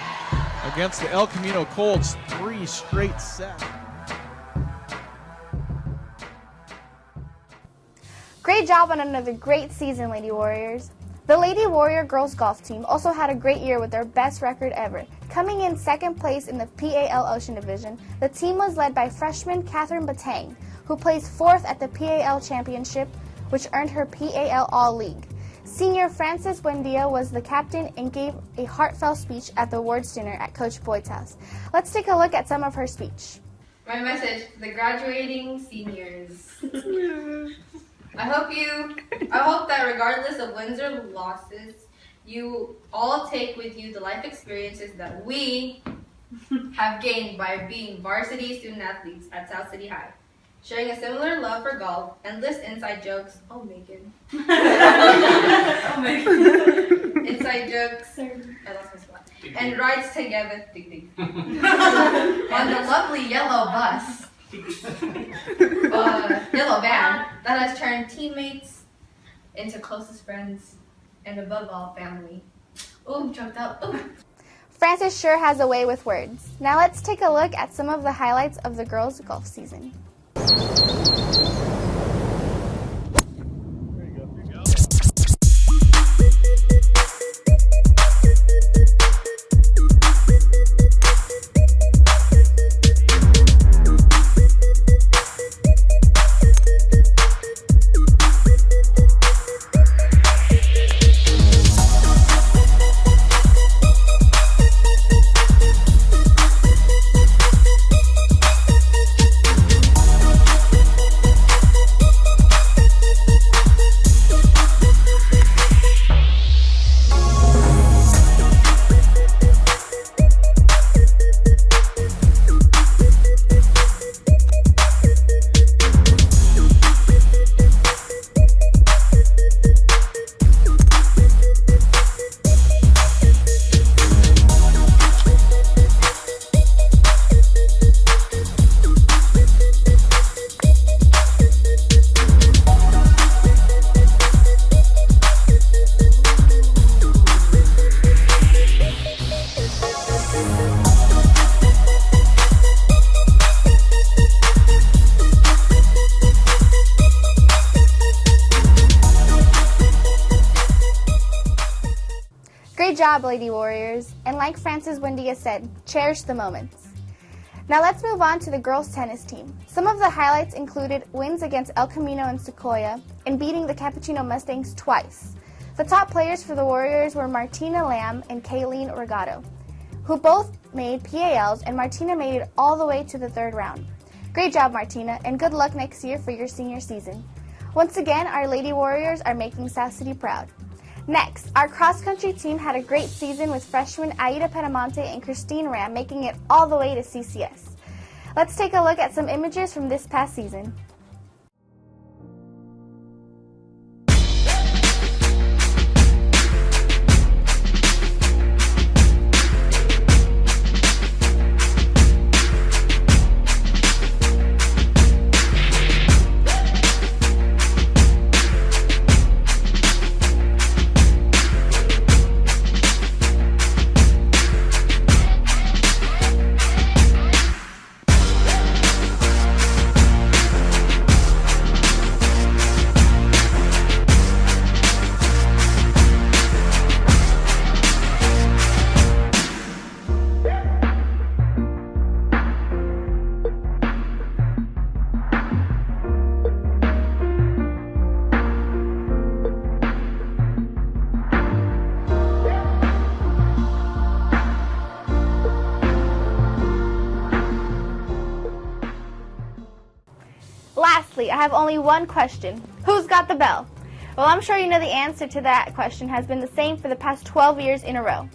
against the El Camino Colts, 3 straight sets. Great job on another great season, Lady Warriors. The Lady Warrior girls golf team also had a great year with their best record ever. Coming in second place in the PAL Ocean Division, the team was led by freshman Catherine Batang, who placed 4th at the PAL Championship, which earned her PAL All-League. Senior Frances Buendia was the captain and gave a heartfelt speech at the awards dinner at Coach Boyd's house. Let's take a look at some of her speech. My message to the graduating seniors. I hope that regardless of wins or losses, you all take with you the life experiences that we have gained by being varsity student athletes at South City High. Sharing a similar love for golf, endless inside jokes. Oh, Megan. Inside jokes. I lost my spot. And rides together. Ding, ding. On the lovely yellow bus. Yellow van that has turned teammates into closest friends and above all family. Ooh, choked up. Ooh. Francis sure has a way with words. Now let's take a look at some of the highlights of the girls' golf season. Great job, Lady Warriors. And like Francis Buendia said, cherish the moments. Now let's move on to the girls' tennis team. Some of the highlights included wins against El Camino and Sequoia and beating the Cappuccino Mustangs twice. The top players for the Warriors were Martina Lamb and Kayleen Regato, who both made PALs, and Martina made it all the way to the third round. Great job, Martina, and good luck next year for your senior season. Once again, our Lady Warriors are making South City proud. Next, our cross-country team had a great season with freshmen Aida Penamonte and Christine Ram making it all the way to CCS. Let's take a look at some images from this past season. Lastly, I have only one question. Who's got the bell? Well, I'm sure you know the answer to that question has been the same for the past 12 years in a row.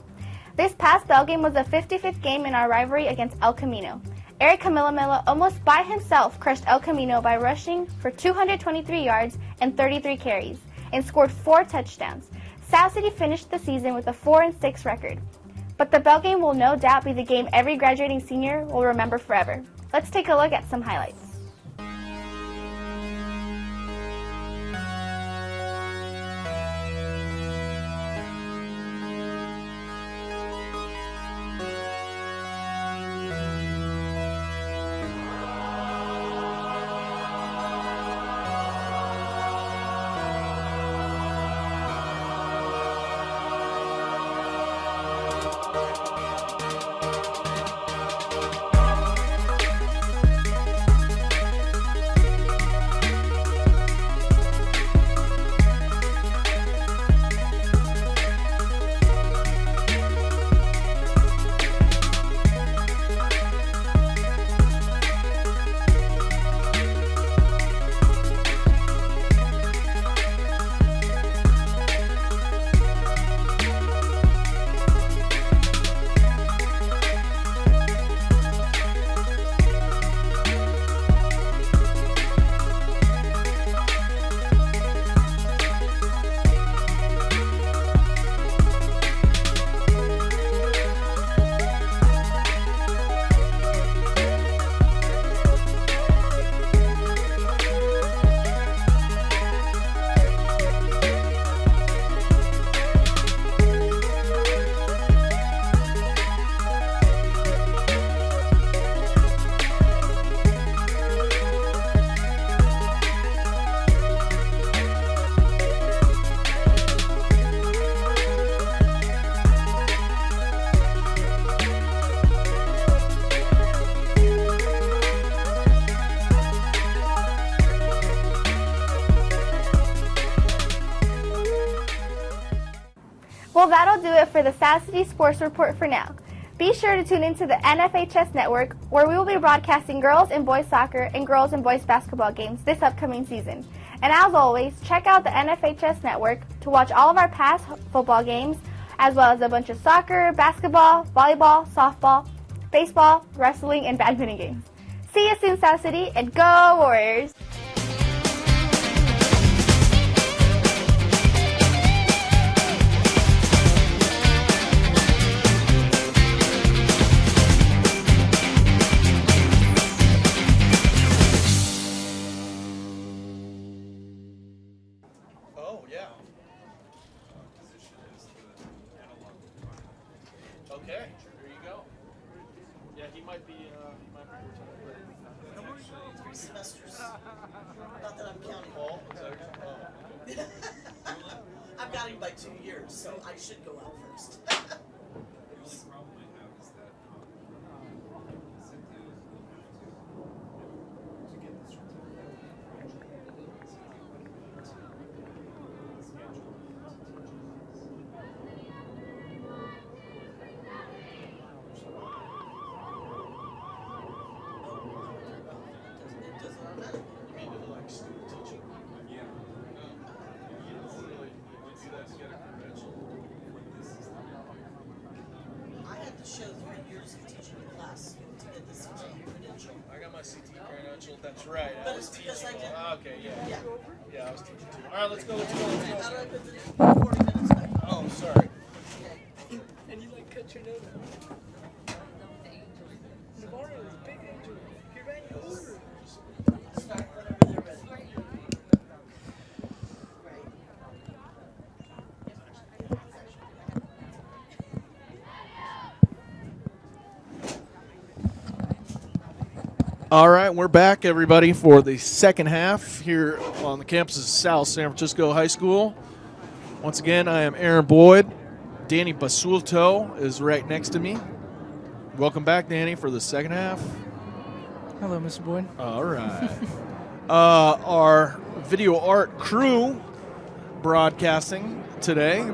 This past bell game was the 55th game in our rivalry against El Camino. Eric Camillamilla almost by himself crushed El Camino by rushing for 223 yards and 33 carries and scored 4 touchdowns. South City finished the season with a 4-6 record. But the bell game will no doubt be the game every graduating senior will remember forever. Let's take a look at some highlights. Well, that'll do it for the South City Sports Report for now. Be sure to tune into the NFHS network, where we will be broadcasting girls and boys soccer and girls and boys basketball games this upcoming season. And as always, check out the NFHS network to watch all of our past football games, as well as a bunch of soccer, basketball, volleyball, softball, baseball, wrestling, and badminton games. See you soon, South City, and go Warriors! Oh, yeah. Okay, there you go. Yeah, he might be Actually, 3 semesters. Not that I'm counting. Paul, is that your, I'm counting by 2 years, so I should go out first. It doesn't automatically. like student teaching? Yeah. You don't really do that to get a credential. I had to show 3 years of teaching a class to get the CTE credential. I got my CT credential, that's right. But I was it's because teaching. I did- Okay, yeah. Yeah. Yeah, I was teaching too. All right, let's go. How do I put this 40 minutes back? Oh, sorry. And you like cut your nose. Navarro is a big angel. He ran you over. Start whenever they're ready. Right. All right, we're back, everybody, for the second half here on the campus of South San Francisco High School. Once again, I am Aaron Boyd. Danny Basulto is right next to me. Welcome back, Danny, for the second half. Hello, Mr. Boyd. All right. Our video art crew broadcasting today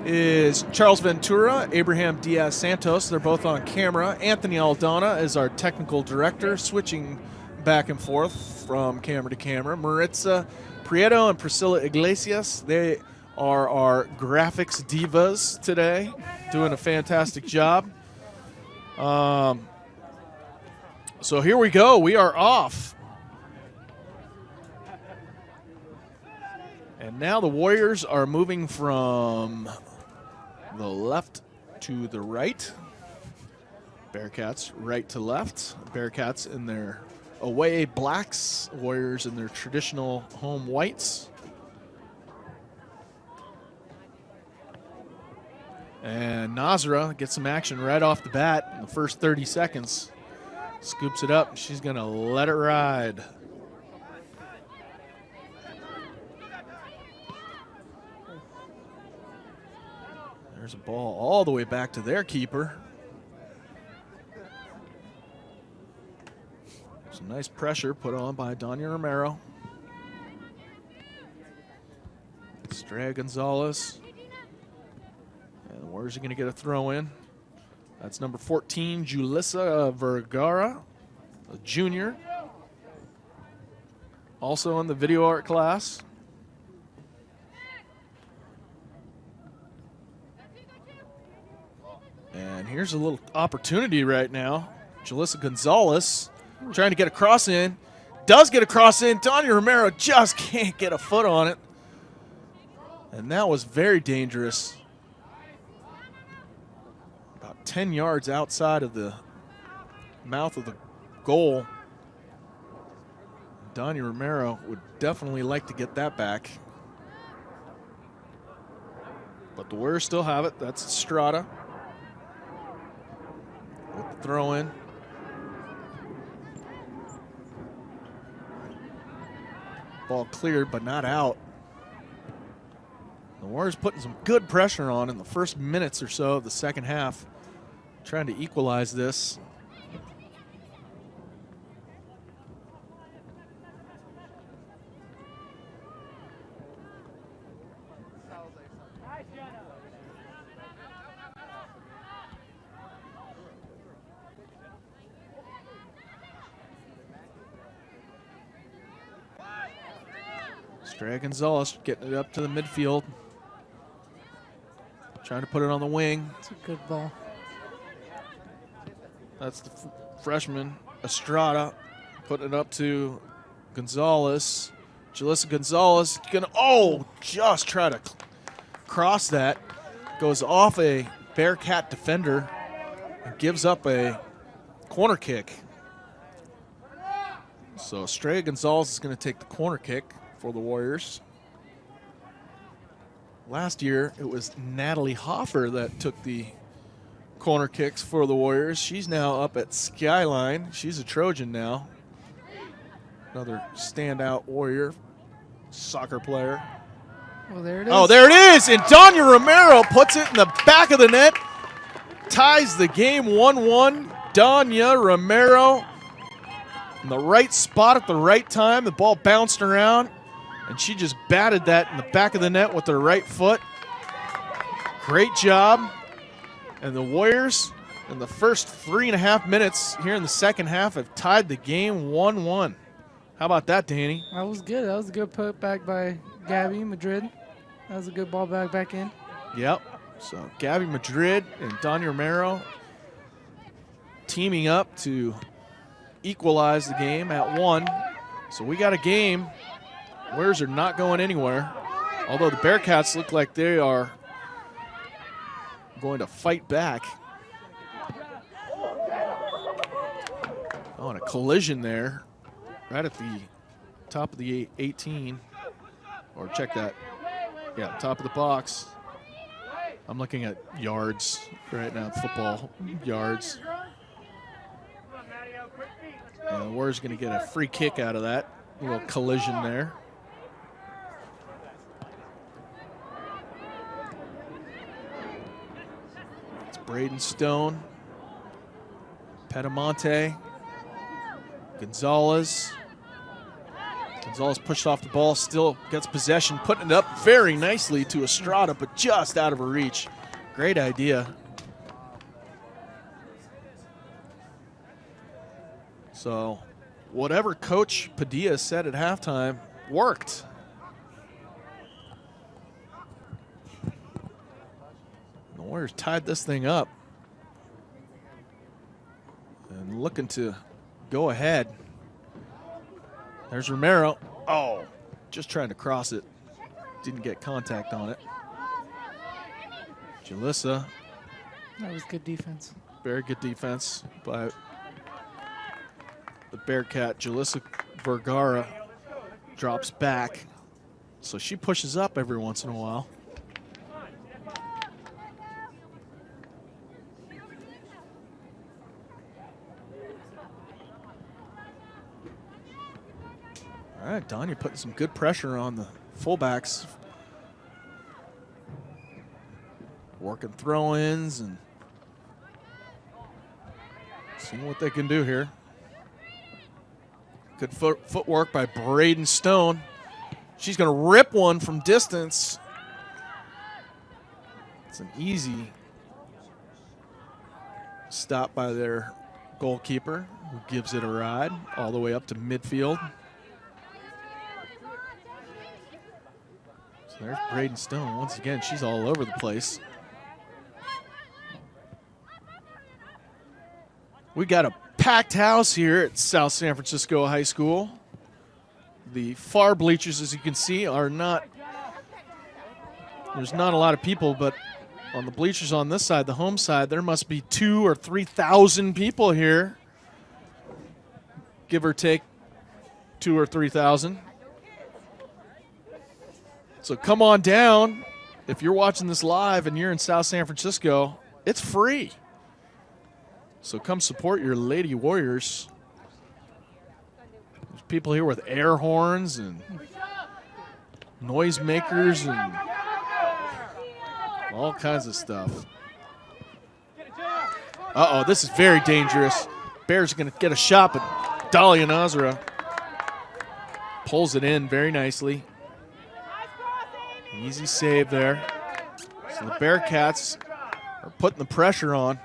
is Charles Ventura, Abraham Diaz Santos. They're both on camera. Anthony Aldana is our technical director, switching back and forth from camera to camera. Maritza Prieto and Priscilla Iglesias, they are our graphics divas today, doing a fantastic job. So here we go. We are off. And now the Warriors are moving from the left to the right. Bearcats right to left. Bearcats in their away blacks. Warriors in their traditional home whites. And Nazra gets some action right off the bat in the first 30 seconds. Scoops it up. She's going to let it ride. There's a ball all the way back to their keeper. Some nice pressure put on by Donya Romero. Estrella Gonzalez. And the Warriors are going to get a throw in. That's number 14, Julissa Vergara, a junior. Also in the video art class. And here's a little opportunity right now. Julissa Gonzalez trying to get a cross in. Does get a cross in. Donya Romero just can't get a foot on it. And that was very dangerous. About 10 yards outside of the mouth of the goal. Donya Romero would definitely like to get that back. But the Warriors still have it. That's Estrada. With the throw in. Ball cleared, but not out. The Warriors putting some good pressure on in the first minutes or so of the second half, trying to equalize this. Estrella Gonzalez getting it up to the midfield. Trying to put it on the wing. It's a good ball. That's the freshman, Estrada, putting it up to Gonzalez. Jalissa Gonzalez gonna, just try to cross that. Goes off a Bearcat defender and gives up a corner kick. So Estrella Gonzalez is gonna take the corner kick for the Warriors. Last year, it was Natalie Hoffer that took the corner kicks for the Warriors. She's now up at Skyline. She's a Trojan now. Another standout Warrior soccer player. Well, there it is. Oh, there it is. And Danya Romero puts it in the back of the net. Ties the game 1-1. Danya Romero in the right spot at the right time. The ball bounced around, and she just batted that in the back of the net with her right foot. Great job. And the Warriors, in the first 3.5 minutes here in the second half, have tied the game 1-1. How about that, Danny? That was good. That was a good put back by Gabby Madrid. That was a good ball back in. Yep. So Gabby Madrid and Danya Romero teaming up to equalize the game at 1. So we got a game. Warriors are not going anywhere. Although the Bearcats look like they are going to fight back. Oh, and a collision there. Right at the top of the 18. Or check that. Yeah, top of the box. I'm looking at yards right now, football yards. And the Warriors going to get a free kick out of that. A little collision there. It's Braden Stone, Pedamonte, Gonzalez. Gonzalez pushed off the ball, still gets possession, putting it up very nicely to Estrada, but just out of her reach. Great idea. So whatever Coach Padilla said at halftime worked. The Warriors tied this thing up and looking to go ahead. There's Romero. Oh, just trying to cross it. Didn't get contact on it. Jalissa. That was good defense. Very good defense by the Bearcat. Jalissa Vergara drops back. So she pushes up every once in a while. All right, Danya putting some good pressure on the fullbacks. Working throw-ins and seeing what they can do here. Good footwork by Braden Stone. She's going to rip one from distance. It's an easy stop by their goalkeeper, who gives it a ride all the way up to midfield. So there's Braden Stone. Once again, she's all over the place. We got a packed house here at South San Francisco High School. The far bleachers, as you can see, are not, there's not a lot of people, but on the bleachers on this side, the home side, there must be 2,000 or 3,000 people here. Give or take 2,000 or 3,000. So come on down. If you're watching this live and you're in South San Francisco, it's free. So come support your Lady Warriors. There's people here with air horns and noisemakers and all kinds of stuff. Uh-oh, this is very dangerous. Bears are going to get a shot, but Dahlia Nazara pulls it in very nicely. Easy save there. So the Bearcats are putting the pressure on.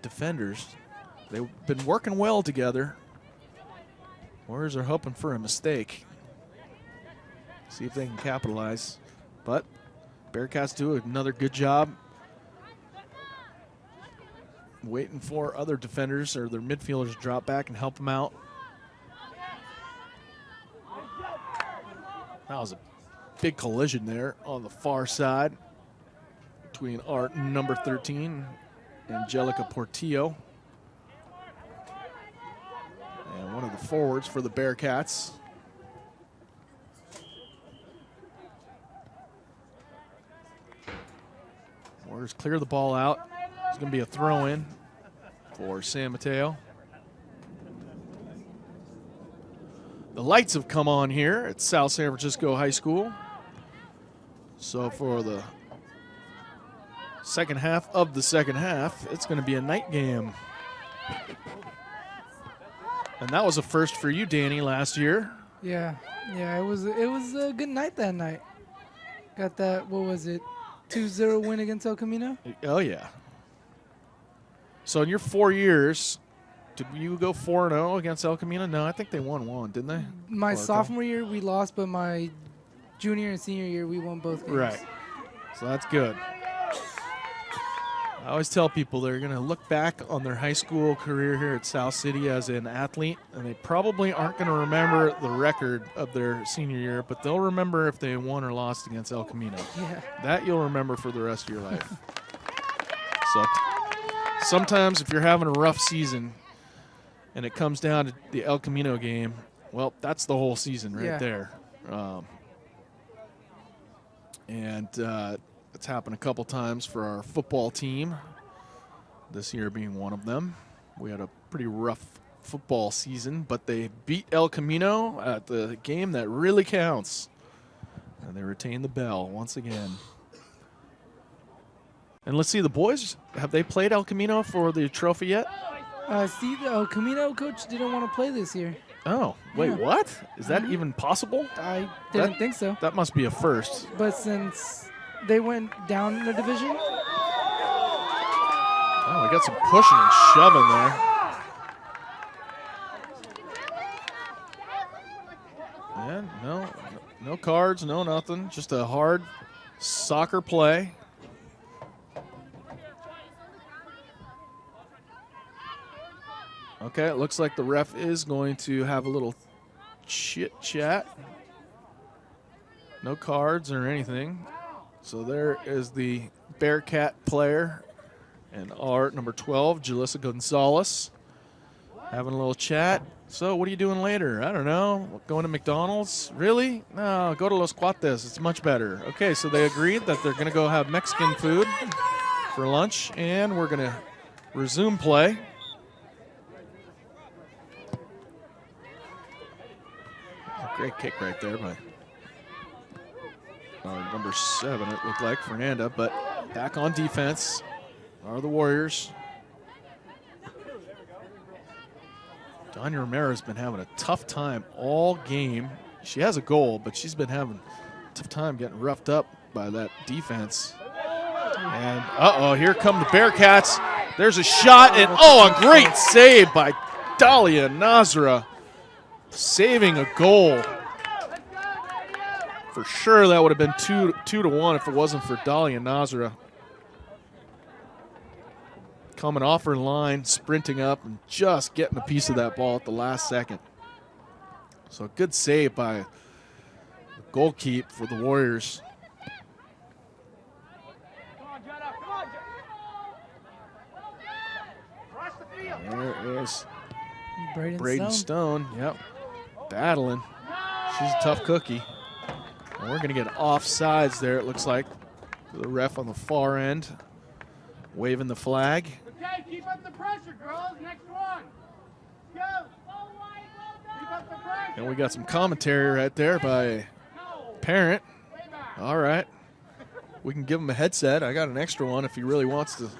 defenders. They've been working well together. Warriors are hoping for a mistake. See if they can capitalize. But Bearcats do another good job waiting for other defenders or their midfielders to drop back and help them out. That was a big collision there on the far side between our number 13, Angelica Portillo, and one of the forwards for the Bearcats. Warriors clear the ball out. It's going to be a throw-in for San Mateo. The lights have come on here at South San Francisco High School. So for the second half of the second half, it's going to be a night game. And that was a first for you, Danny, last year. Yeah, it was a good night that night. Got that, what was it, 2-0 win against El Camino? Oh, yeah. So in your 4 years, did you go 4-0 against El Camino? No, I think they won one, didn't they? My sophomore year, we lost, but my junior and senior year, we won both games. Right. So that's good. I always tell people they're going to look back on their high school career here at South City as an athlete, and they probably aren't going to remember the record of their senior year, but they'll remember if they won or lost against El Camino. Yeah. That you'll remember for the rest of your life. So sometimes if you're having a rough season and it comes down to the El Camino game, well, that's the whole season right there. It's happened a couple times for our football team, this year being one of them. We had a pretty rough football season, but they beat El Camino at the game that really counts. And they retain the bell once again. And let's see, the boys, have they played El Camino for the trophy yet? See, the El Camino coach didn't want to play this year. Oh, wait, what? Is that even possible? I didn't think so. That must be a first. But since they went down in the division. Oh, we got some pushing and shoving there. And no cards, no nothing. Just a hard soccer play. Okay, it looks like the ref is going to have a little chit-chat. No cards or anything. So there is the Bearcat player and our number 12, Jalissa Gonzalez, having a little chat. So what are you doing later? I don't know. Going to McDonald's? Really? No, go to Los Cuates. It's much better. Okay, so they agreed that they're going to go have Mexican food for lunch, and we're going to resume play. A great kick right there by number 7, it looked like, Fernanda, but back on defense are the Warriors. Danya Romero's been having a tough time all game. She has a goal, but she's been having a tough time getting roughed up by that defense. And, here come the Bearcats. There's a shot, and, a great save by Dahlia Nazra, saving a goal. For sure, that would have been 2-1 if it wasn't for Dahlia Nazra. Coming off her line, sprinting up, and just getting a piece of that ball at the last second. So a good save by the goalkeeper for the Warriors. There is Braden Stone. Yep, battling. She's a tough cookie. And we're going to get offsides there, it looks like. The ref on the far end waving the flag. Okay, keep up the pressure, girls. Next one. Go. Keep up the pressure. And we got some commentary right there by a parent. All right. We can give him a headset. I got an extra one if he really wants to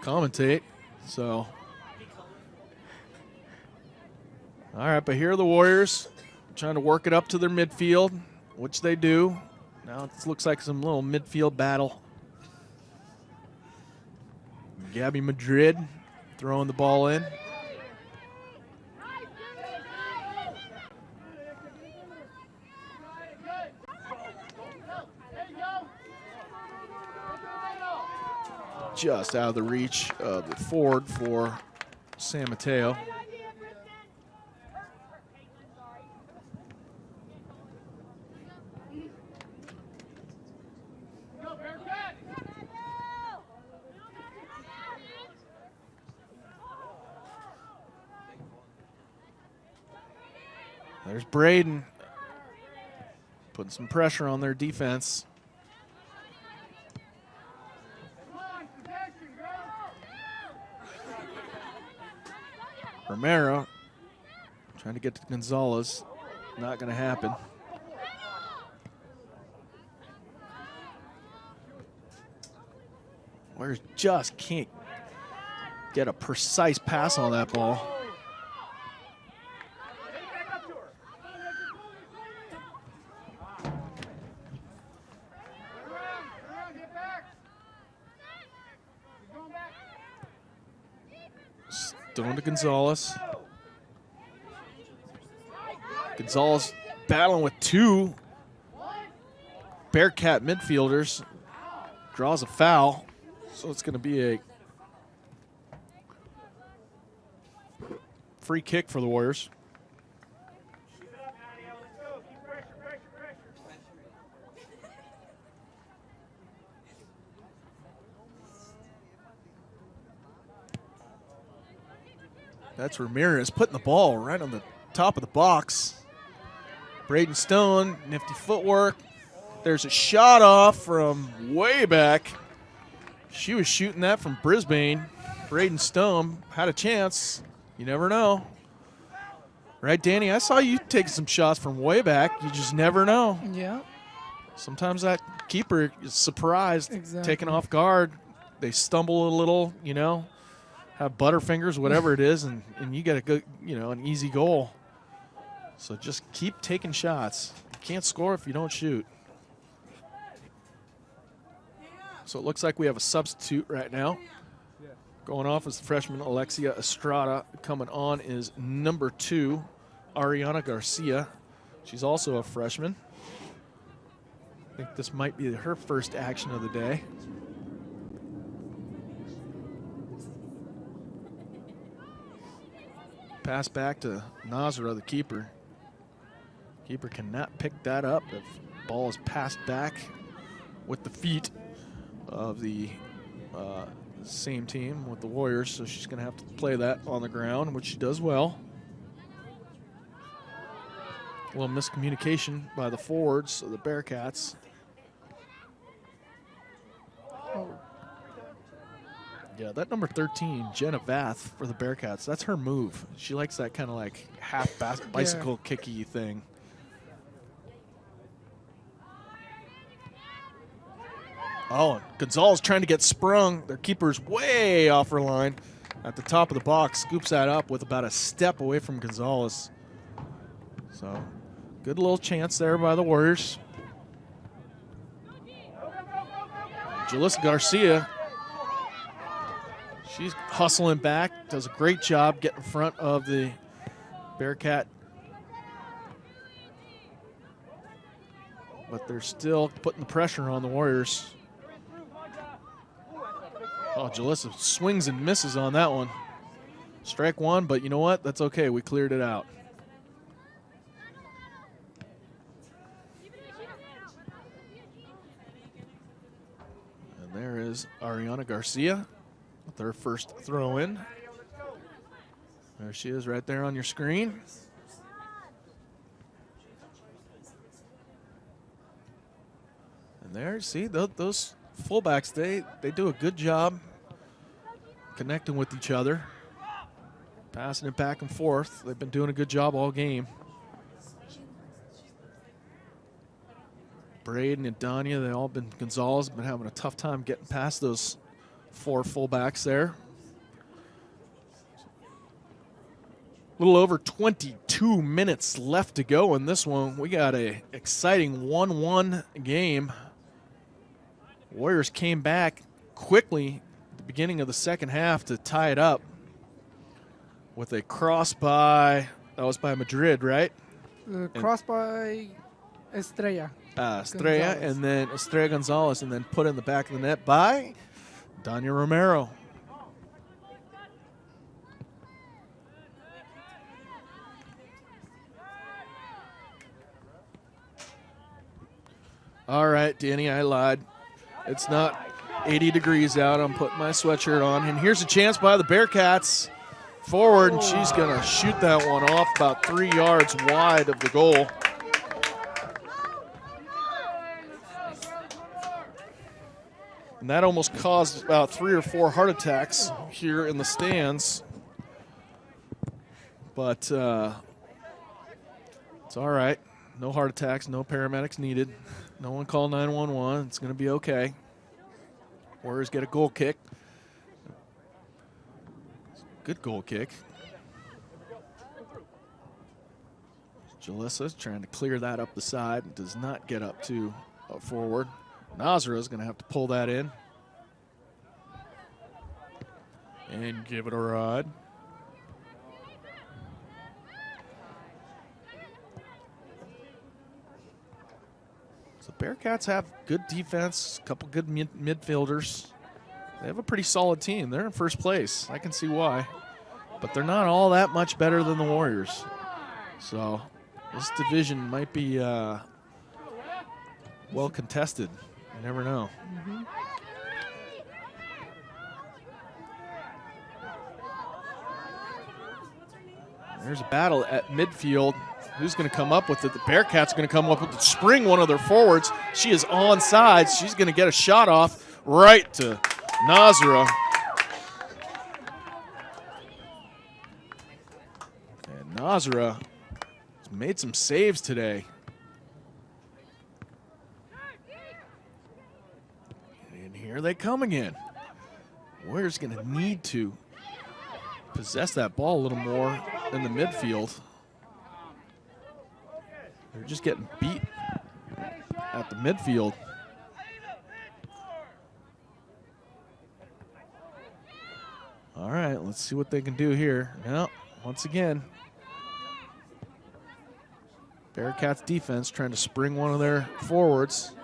commentate. So, all right, but here are the Warriors trying to work it up to their midfield, which they do. Now it looks like some little midfield battle. Gabby Madrid throwing the ball in. Just out of the reach of the forward for San Mateo. There's Braden putting some pressure on their defense. Romero trying to get to Gonzalez. Not going to happen. Warriors just can't get a precise pass on that ball. Throwing to Gonzalez. Gonzalez battling with two Bearcat midfielders. Draws a foul. So it's going to be a free kick for the Warriors. That's Ramirez putting the ball right on the top of the box. Braden Stone, nifty footwork. There's a shot off from way back. She was shooting that from Brisbane. Braden Stone had a chance. You never know. Right, Danny? I saw you take some shots from way back. You just never know. Yeah. Sometimes that keeper is surprised, Exactly. taken off guard. They stumble a little, you know. Have butterfingers, whatever it is, and you get a good, you know, an easy goal. So just keep taking shots. You can't score if you don't shoot. So it looks like we have a substitute right now. Going off is the freshman Alexia Estrada. Coming on is number 2, Ariana Garcia. She's also a freshman. I think this might be her first action of the day. Pass back to Nazra, the keeper. Keeper cannot pick that up. The ball is passed back with the feet of the same team with the Warriors, so she's going to have to play that on the ground, which she does well. A little miscommunication by the forwards of the Bearcats. Yeah, that number 13, Jenna Vath for the Bearcats, that's her move. She likes that kind of like half bicycle kicky thing. Oh, Gonzalez trying to get sprung. Their keeper's way off her line at the top of the box. Scoops that up with about a step away from Gonzalez. So, good little chance there by the Warriors. Jalissa Garcia, she's hustling back, does a great job getting in front of the Bearcat. But they're still putting the pressure on the Warriors. Oh, Jalissa swings and misses on that one. Strike one, but you know what? That's okay. We cleared it out. And there is Ariana Garcia with her first throw in. There she is right there on your screen. And there, see, those fullbacks, they do a good job connecting with each other, passing it back and forth. They've been doing a good job all game. Braden and Danya, Gonzalez been having a tough time getting past those 4 fullbacks there. A little over 22 minutes left to go in this one. We got a exciting 1-1 game. Warriors came back quickly at the the beginning of the second half to tie it up with a cross by, that was by Madrid, right? Cross by Estrella. Estrella, Gonzalez. and then Estrella Gonzalez, and then put in the back of the net by Danya Romero. All right, Danny, I lied. It's not 80 degrees out. I'm putting my sweatshirt on. And here's a chance by the Bearcats. Forward, and she's going to shoot that one off about 3 yards wide of the goal. And that almost caused about 3 or 4 heart attacks here in the stands. But it's all right. No heart attacks, no paramedics needed. No one called 911. It's going to be okay. Warriors get a goal kick. Good goal kick. Jalissa trying to clear that up the side. Does not get up to forward. Nazra is going to have to pull that in. And give it a ride. So Bearcats have good defense, a couple good midfielders. They have a pretty solid team. They're in first place. I can see why. But they're not all that much better than the Warriors. So this division might be well contested. You never know. There's a battle at midfield. Who's going to come up with it? The Bearcats going to come up with it. Spring one of their forwards. She is onside. She's going to get a shot off right to Nazra. And Nazra has made some saves today. And here they come again. Warriors going to need to possess that ball a little more in the midfield. They're just getting beat at the midfield. All right, let's see what they can do here. Now, once again, Bearcats defense trying to spring one of their forwards.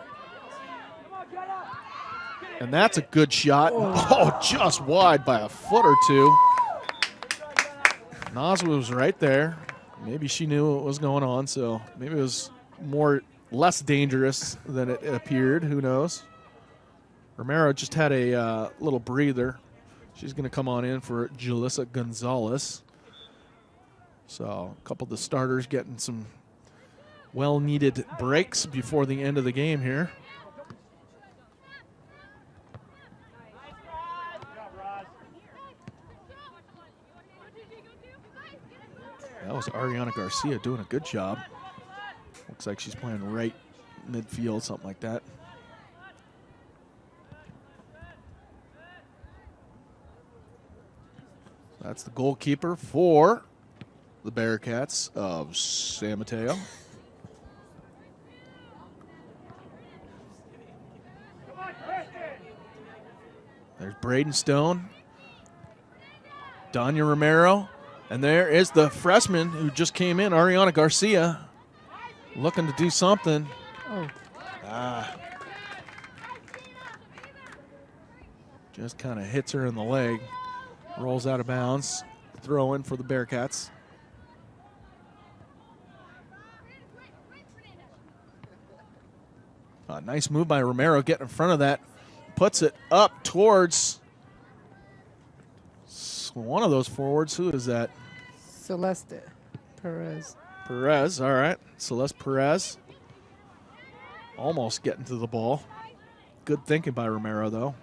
And that's a good shot. Oh, just wide by a foot or two. Nazwa was right there. Maybe she knew what was going on, so maybe it was less dangerous than it appeared. Who knows? Romero just had a little breather. She's going to come on in for Jalissa Gonzalez. So a couple of the starters getting some well-needed breaks before the end of the game here. That was Ariana Garcia doing a good job. Looks like she's playing right midfield, something like that. That's the goalkeeper for the Bearcats of San Mateo. There's Braden Stone, Danya Romero. And there is the freshman who just came in, Ariana Garcia, looking to do something. Just kind of hits her in the leg, rolls out of bounds, throw in for the Bearcats. Nice move by Romero, getting in front of that, puts it up towards one of those forwards. Who is that? Celeste Perez. Perez, all right. Celeste Perez. Almost getting to the ball. Good thinking by Romero, though.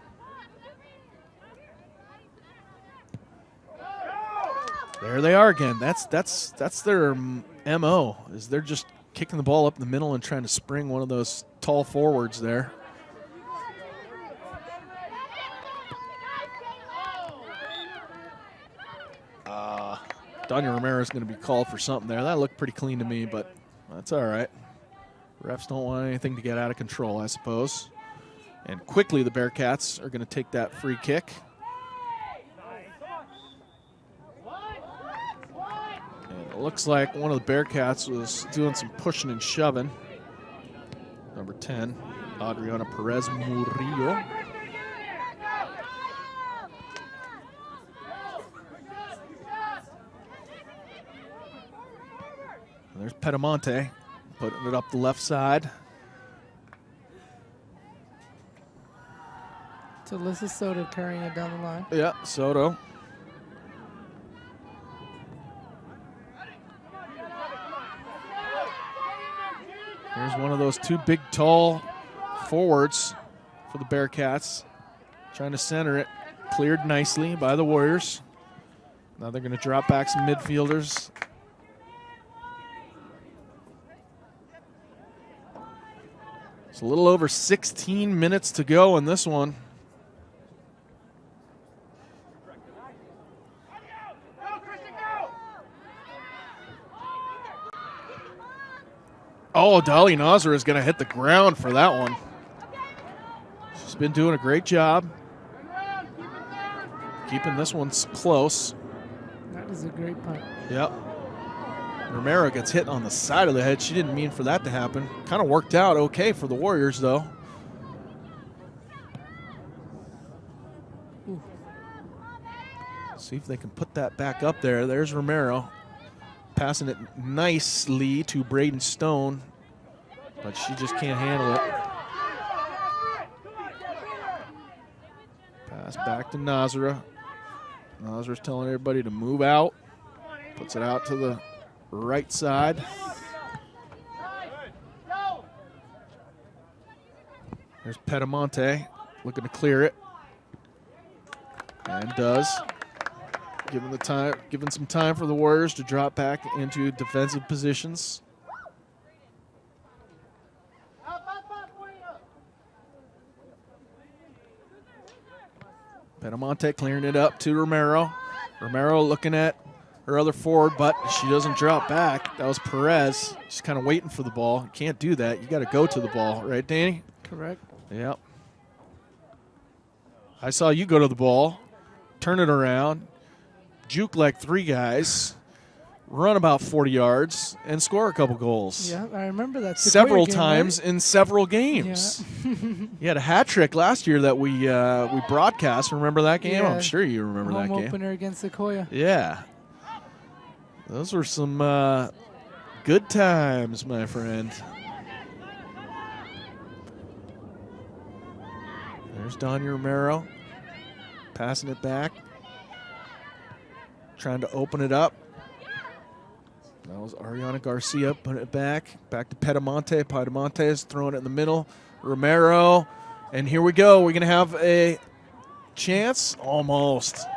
There they are again. That's their MO, is they're just kicking the ball up in the middle and trying to spring one of those tall forwards there. Danya Romero is going to be called for something there. That looked pretty clean to me, but that's all right. Refs don't want anything to get out of control, I suppose. And quickly the Bearcats are going to take that free kick. It looks like one of the Bearcats was doing some pushing and shoving. Number 10, Adriana Perez Murillo. And there's Pedamonte putting it up the left side. To Alyssa Soto carrying it down the line. Yeah, Soto. Here's one of those two big, tall forwards for the Bearcats. Trying to center it. Cleared nicely by the Warriors. Now they're going to drop back some midfielders. It's a little over 16 minutes to go in this one. Oh, Dali Nazar is going to hit the ground for that one. She's been doing a great job keeping this one close. That is a great punt. Yep. Romero gets hit on the side of the head. She didn't mean for that to happen. Kind of worked out okay for the Warriors, though. Ooh. See if they can put that back up there. There's Romero. Passing it nicely to Braden Stone, but she just can't handle it. Pass back to Nazara. Nazara's telling everybody to move out. Puts it out to the right side. There's Pedamonte looking to clear it. And does. Giving some time for the Warriors to drop back into defensive positions. Pedamonte clearing it up to Romero. Romero looking at her other forward, but she doesn't drop back. That was Perez. She's kind of waiting for the ball. You can't do that. You got to go to the ball, right, Danny? Correct. Yep. I saw you go to the ball, turn it around, juke like three guys, run about 40 yards, and score a couple goals. Yeah, I remember that. Several game, times right? in several games. Yeah. You had a hat trick last year that we broadcast. Remember that game? Yeah. I'm sure you remember that Home game. opener against Sequoia. Yeah. Those were some good times, my friend. There's Donya Romero passing it back. Trying to open it up. That was Ariana Garcia putting it back. Back to Pedamonte. Pedamonte is throwing it in the middle. Romero. And here we go. We're going to have a chance. Almost.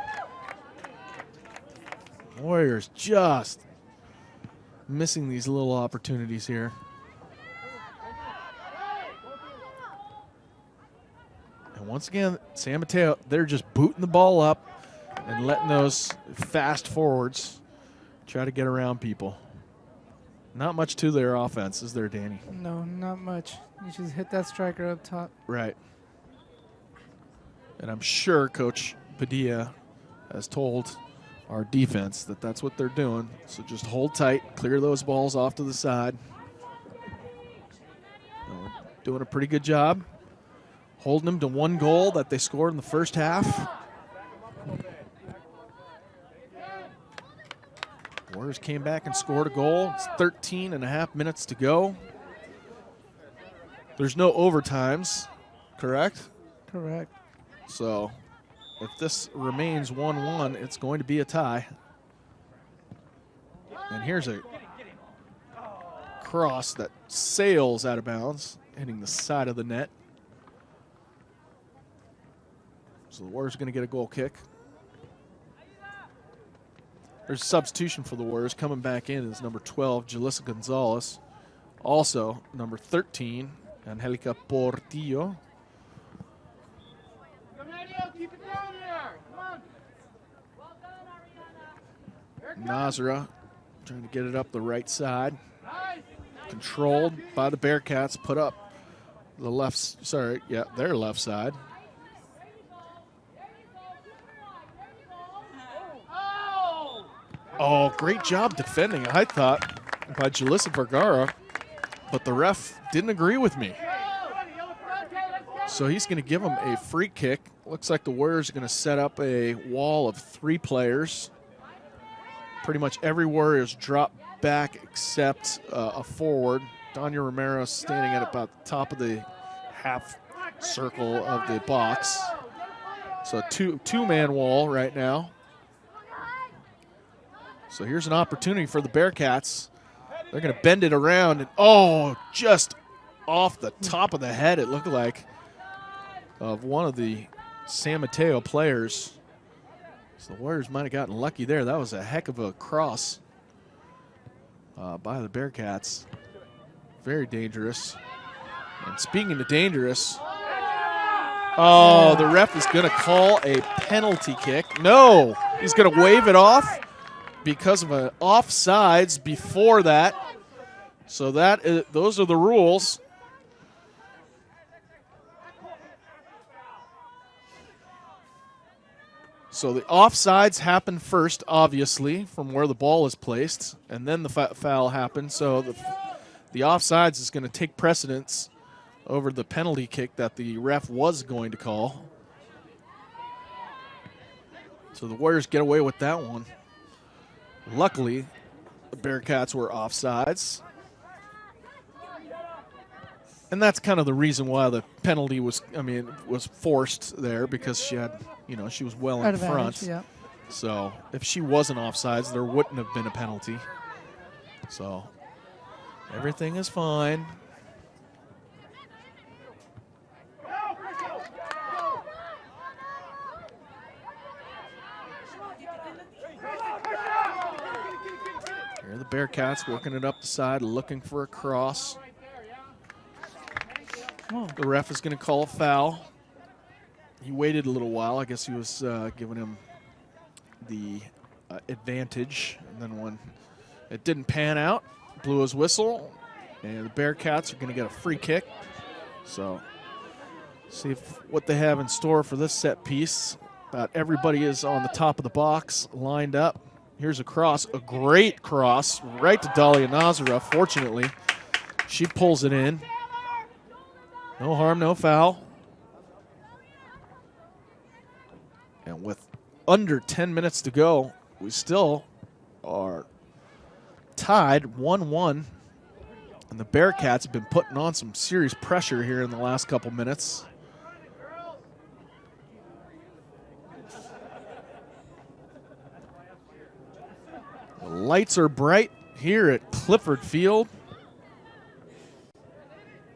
Warriors just missing these little opportunities here. And once again, San Mateo, they're just booting the ball up and letting those fast forwards try to get around people. Not much to their offense, is there, Danny? No, not much. You just hit that striker up top. Right. And I'm sure Coach Padilla has told our defense that that's what they're doing. So just hold tight, clear those balls off to the side. We're doing a pretty good job holding them to one goal that they scored in the first half. Warriors came back and scored a goal. It's 13 and a half minutes to go. There's no overtimes, correct? Correct. So if this remains 1-1, it's going to be a tie. And here's a cross that sails out of bounds, hitting the side of the net. So the Warriors are going to get a goal kick. There's a substitution for the Warriors. Coming back in is number 12, Jalissa Gonzalez. Also, number 13, Angelica Portillo. Keep it down there. Come on. Nazara trying to get it up the right side. Controlled by the Bearcats. Put up the left, their left side. Oh, great job defending, I thought, by Jalissa Vergara, but the ref didn't agree with me. So he's going to give him a free kick. Looks like the Warriors are going to set up a wall of 3 players. Pretty much every Warriors drop back except a forward. Danya Romero standing at about the top of the half circle of the box. So a two-man wall right now. So here's an opportunity for the Bearcats. They're going to bend it around, and oh, just off the top of the head, it looked like, of one of the San Mateo players. So the Warriors might have gotten lucky there. That was a heck of a cross by the Bearcats. Very dangerous. And speaking of dangerous, oh, the ref is going to call a penalty kick. No, he's going to wave it off because of an offsides before that. So those are the rules. So the offsides happen first, obviously, from where the ball is placed, and then the foul happens. So the offsides is going to take precedence over the penalty kick that the ref was going to call. So the Warriors get away with that one. Luckily, the Bearcats were offsides. And that's kind of the reason why the penalty was forced there, because she had, she was well in front. Yeah. So if she wasn't offsides, there wouldn't have been a penalty. So everything is fine. Here are the Bearcats working it up the side, looking for a cross. The ref is going to call a foul. He waited a little while. I guess he was giving him the advantage. And then when it didn't pan out, blew his whistle. And the Bearcats are going to get a free kick. So see what they have in store for this set piece. About everybody is on the top of the box, lined up. Here's a cross, a great cross, right to Dahlia Nazara. Fortunately, she pulls it in. No harm, no foul. And with under 10 minutes to go, we still are tied 1-1. And the Bearcats have been putting on some serious pressure here in the last couple minutes. The lights are bright here at Clifford Field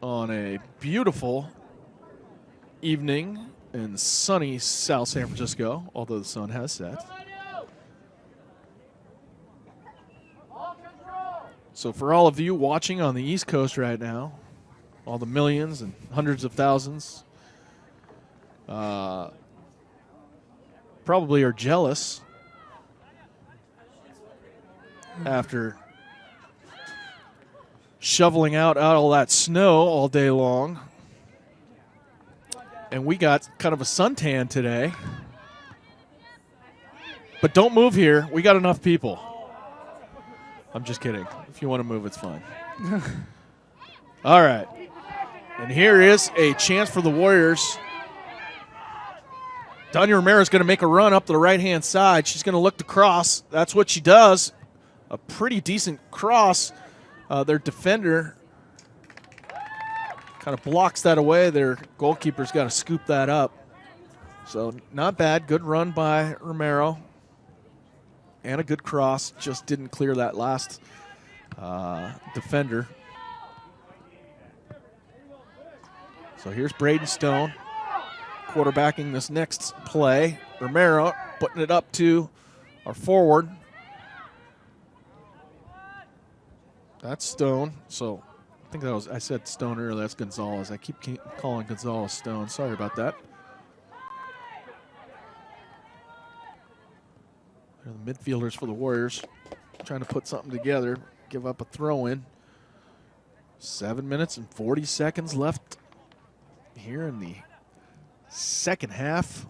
on a beautiful evening in sunny South San Francisco, although the sun has set. So for all of you watching on the East Coast right now, all the millions and hundreds of thousands probably are jealous after shoveling out all that snow all day long. And we got kind of a suntan today. But don't move here. We got enough people. I'm just kidding. If you want to move, it's fine. All right. And here is a chance for the Warriors. Danya Romero is going to make a run up to the right-hand side. She's going to look to cross. That's what she does. A pretty decent cross. Their defender kind of blocks that away. Their goalkeeper's got to scoop that up. So not bad. Good run by Romero. And a good cross. Just didn't clear that last defender. So here's Braden Stone quarterbacking this next play. Romero putting it up to our forward. That's Stone. So I think I said Stone earlier. That's Gonzalez. I keep calling Gonzalez Stone. Sorry about that. They're the midfielders for the Warriors, trying to put something together, give up a throw-in. 7 minutes and 40 seconds left here in the second half.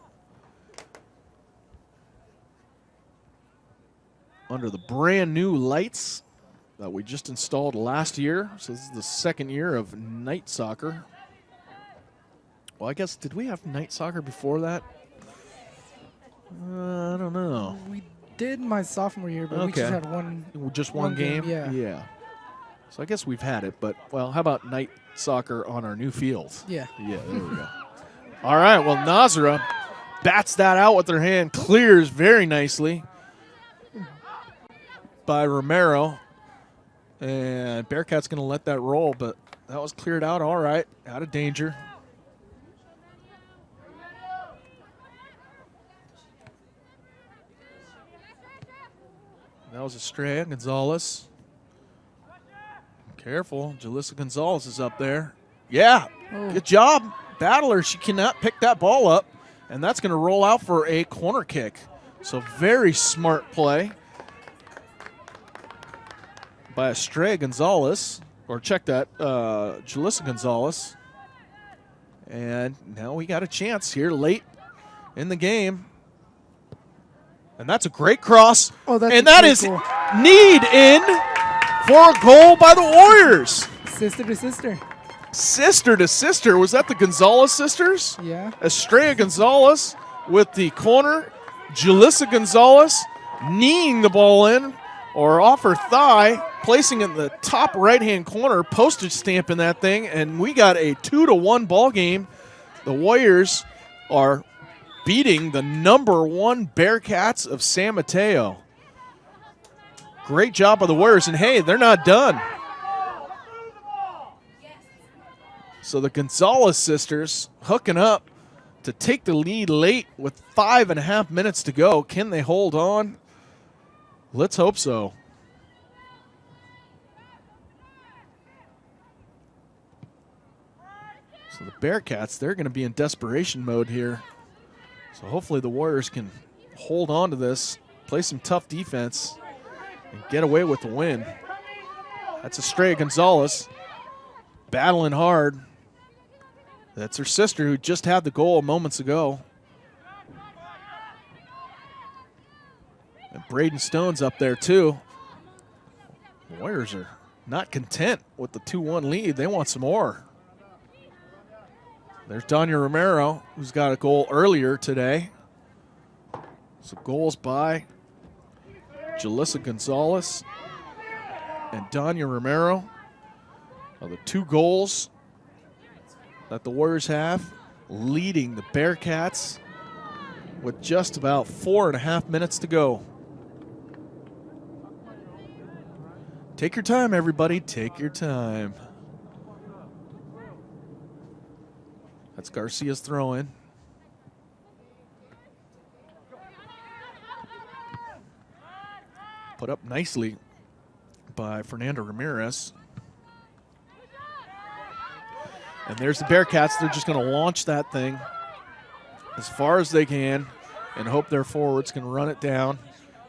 under the brand new lights that we just installed last year. So this is the second year of night soccer. Well, I guess, did we have night soccer before that? I don't know. We did my sophomore year, but we just had one. Just one game? Yeah. So I guess we've had it, but, well, how about night soccer on our new field? Yeah. Yeah, there we go. All right, well, Nazara bats that out with her hand, clears very nicely by Romero. And Bearcats going to let that roll, but that was cleared out all right, out of danger. That was Estrella Gonzalez. Careful, Jalissa Gonzalez is up there. Yeah, good job. Battler, she cannot pick that ball up, and that's going to roll out for a corner kick. So very smart play by Estrella Gonzalez, or check that, Jalissa Gonzalez. And now we got a chance here late in the game. And that's a great cross. Oh, that's and a that great is goal. need in for a goal by the Warriors. Sister to sister. Sister to sister. Was that the Gonzalez sisters? Yeah. Estrella Gonzalez with the corner. Jalissa Gonzalez kneeing the ball in or off her thigh, placing it in the top right-hand corner, postage stamp in that thing, and we got a 2-1 ball game. The Warriors are beating the #1 Bearcats of San Mateo. Great job by the Warriors, and hey, they're not done. So the Gonzalez sisters hooking up to take the lead late with 5.5 minutes to go. Can they hold on? Let's hope so. So the Bearcats, they're going to be in desperation mode here. So hopefully the Warriors can hold on to this, play some tough defense, and get away with the win. That's Estrella Gonzalez battling hard. That's her sister who just had the goal moments ago. And Braden Stone's up there too. The Warriors are not content with the 2-1 lead. They want some more. There's Danya Romero, who's got a goal earlier today. So goals by Jalissa Gonzalez and Danya Romero are the 2 goals that the Warriors have, leading the Bearcats with just about 4.5 minutes to go. Take your time, everybody. Take your time. That's Garcia's throw-in. Put up nicely by Fernando Ramirez. And there's the Bearcats. They're just going to launch that thing as far as they can and hope their forwards can run it down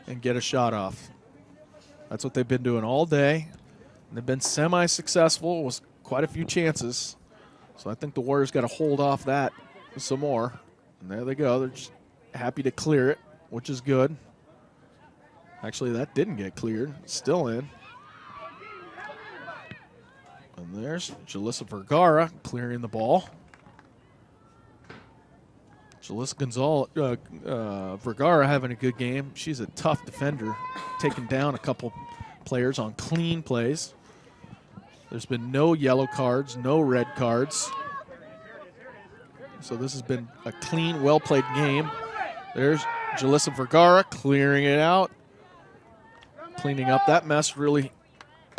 and get a shot off. That's what they've been doing all day. And they've been semi-successful with quite a few chances. So I think the Warriors got to hold off that some more. And there they go. They're just happy to clear it, which is good. Actually, that didn't get cleared. Still in. And there's Jalissa Vergara clearing the ball. Jalissa Vergara having a good game. She's a tough defender, taking down a couple players on clean plays. There's been no yellow cards, no red cards. So this has been a clean, well-played game. There's Jalissa Vergara clearing it out, cleaning up that mess really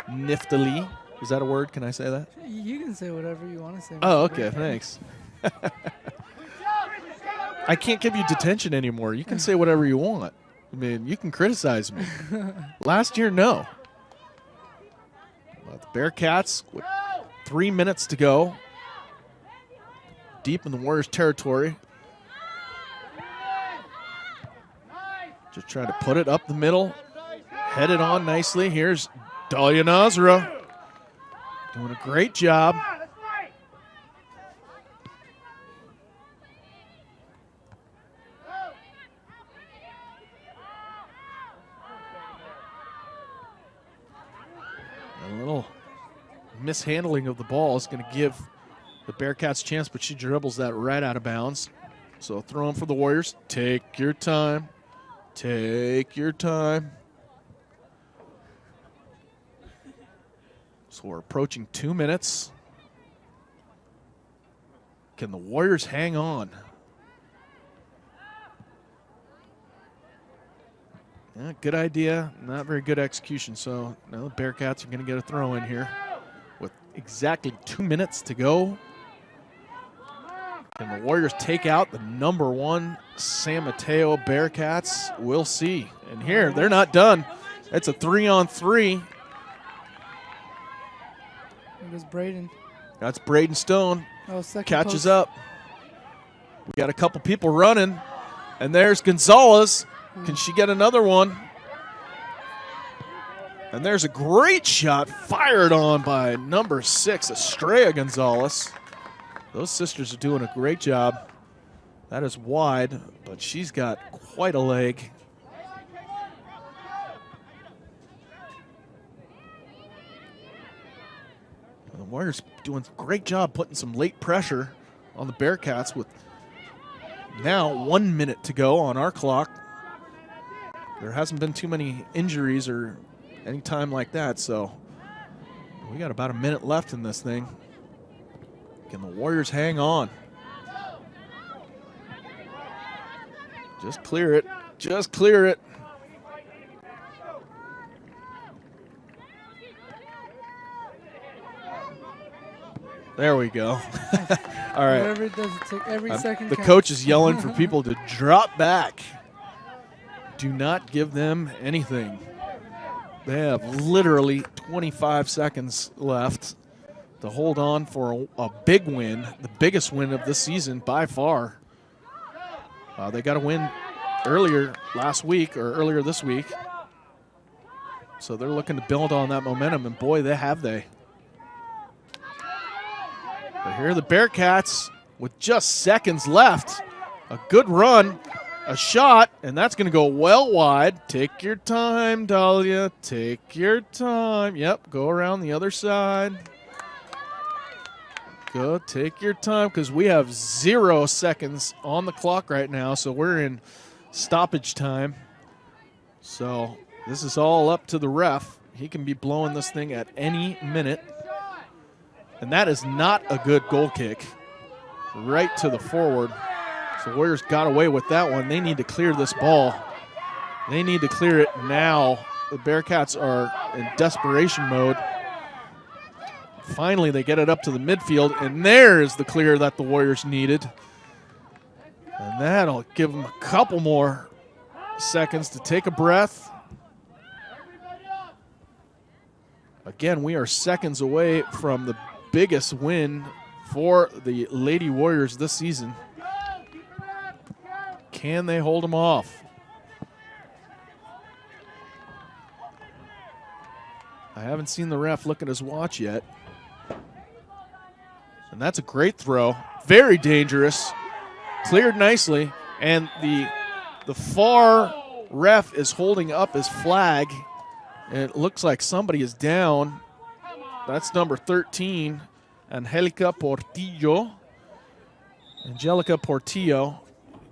niftily. Is that a word? Can I say that? You can say whatever you want to say. Oh, okay, thanks. I can't give you detention anymore. You can say whatever you want. I mean, you can criticize me. Last year, no. The Bearcats with 3 minutes to go. Deep in the Warriors' territory. Just trying to put it up the middle. Head it on nicely. Here's Dahlia Nazara. Doing a great job. A little mishandling of the ball is going to give the Bearcats a chance, but she dribbles that right out of bounds. So throw in for the Warriors. Take your time. Take your time. So we're approaching 2 minutes. Can the Warriors hang on? Yeah, good idea, not very good execution. So now the Bearcats are going to get a throw in here with exactly 2 minutes to go. Can the Warriors take out the number 1 San Mateo Bearcats? We'll see. And here, they're not done. It's a 3-on-3. It was Braden. That's Braden Stone. Oh, second Catches post. up. We got a couple people running. And there's Gonzalez. Can she get another one? And there's a great shot fired on by number 6, Estrella Gonzalez. Those sisters are doing a great job. That is wide, but she's got quite a leg. The Warriors doing a great job putting some late pressure on the Bearcats with now 1 minute to go on our clock. There hasn't been too many injuries or any time like that, so we got about a minute left in this thing. Can the Warriors hang on? Just clear it. Just clear it. There we go. All right. Whatever it does, it take every second The counts. coach is yelling for people to drop back. Do not give them anything. They have literally 25 seconds left to hold on for a big win, the biggest win of this season by far. They got a win earlier last week or earlier this week. So they're looking to build on that momentum, and boy, have they. But here are the Bearcats with just seconds left. A good run, a shot, and that's going to go well wide. Take your time, Dahlia. Take your time. Yep, go around the other side. Go, take your time, because we have 0 seconds on the clock right now, so we're in stoppage time. So this is all up to the ref. He can be blowing this thing at any minute. And that is not a good goal kick. Right to the forward. So Warriors got away with that one. They need to clear this ball. They need to clear it now. The Bearcats are in desperation mode. Finally, they get it up to the midfield, and there's the clear that the Warriors needed. And that'll give them a couple more seconds to take a breath. Again, we are seconds away from the biggest win for the Lady Warriors this season. Can they hold them off? I haven't seen the ref look at his watch yet. And that's a great throw. Very dangerous. Cleared nicely. And the far ref is holding up his flag. And it looks like somebody is down. That's number 13, Angelica Portillo. Angelica Portillo.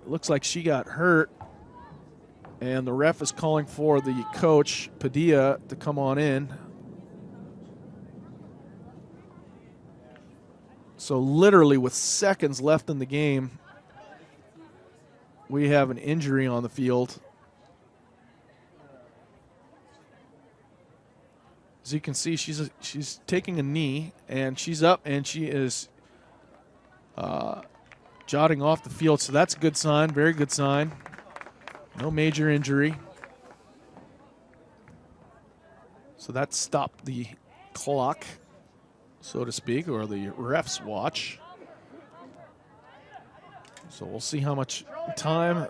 Looks like she got hurt. And the ref is calling for the coach, Padilla, to come on in. So literally with seconds left in the game, we have an injury on the field. As you can see, she's taking a knee, and she's up, and she is jotting off the field. So that's a good sign, very good sign. No major injury. So that stopped the clock, so to speak, or the ref's watch. So we'll see how much time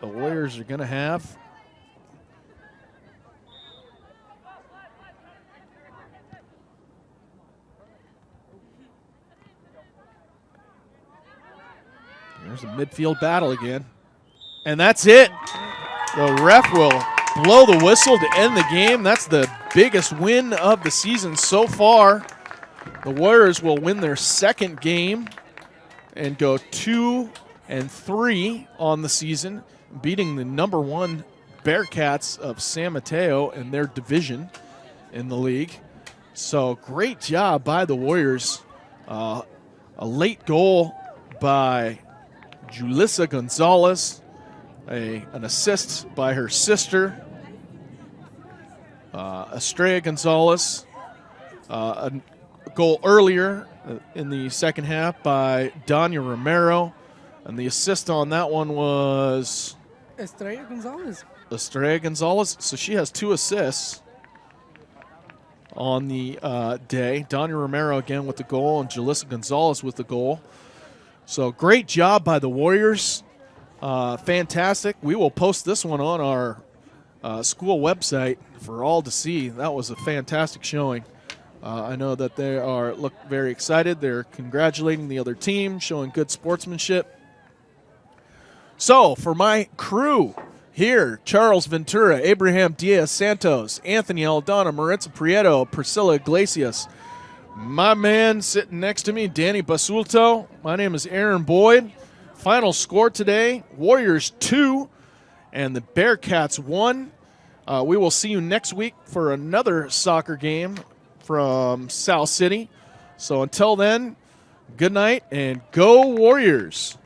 the Warriors are going to have. There's a midfield battle again. And that's it. The ref will blow the whistle to end the game. That's the biggest win of the season so far. The Warriors will win their second game and go 2-3 on the season, beating the number 1 Bearcats of San Mateo in their division in the league. So great job by the Warriors. A late goal by Julissa Gonzalez, an assist by her sister, Estrella Gonzalez, a goal earlier in the second half by Danya Romero, and the assist on that one was Estrella Gonzalez. Estrella Gonzalez. So she has 2 assists on the day. Danya Romero again with the goal, and Julissa Gonzalez with the goal. So great job by the Warriors. Fantastic. We will post this one on our school website for all to see. That was a fantastic showing. I know that they look very excited. They're congratulating the other team, showing good sportsmanship. So for my crew here, Charles Ventura, Abraham Diaz Santos, Anthony Aldana, Maritza Prieto, Priscilla Iglesias, my man sitting next to me, Danny Basulto. My name is Aaron Boyd. Final score today, Warriors 2 and the Bearcats 1. We will see you next week for another soccer game from South City. So until then, good night and go Warriors.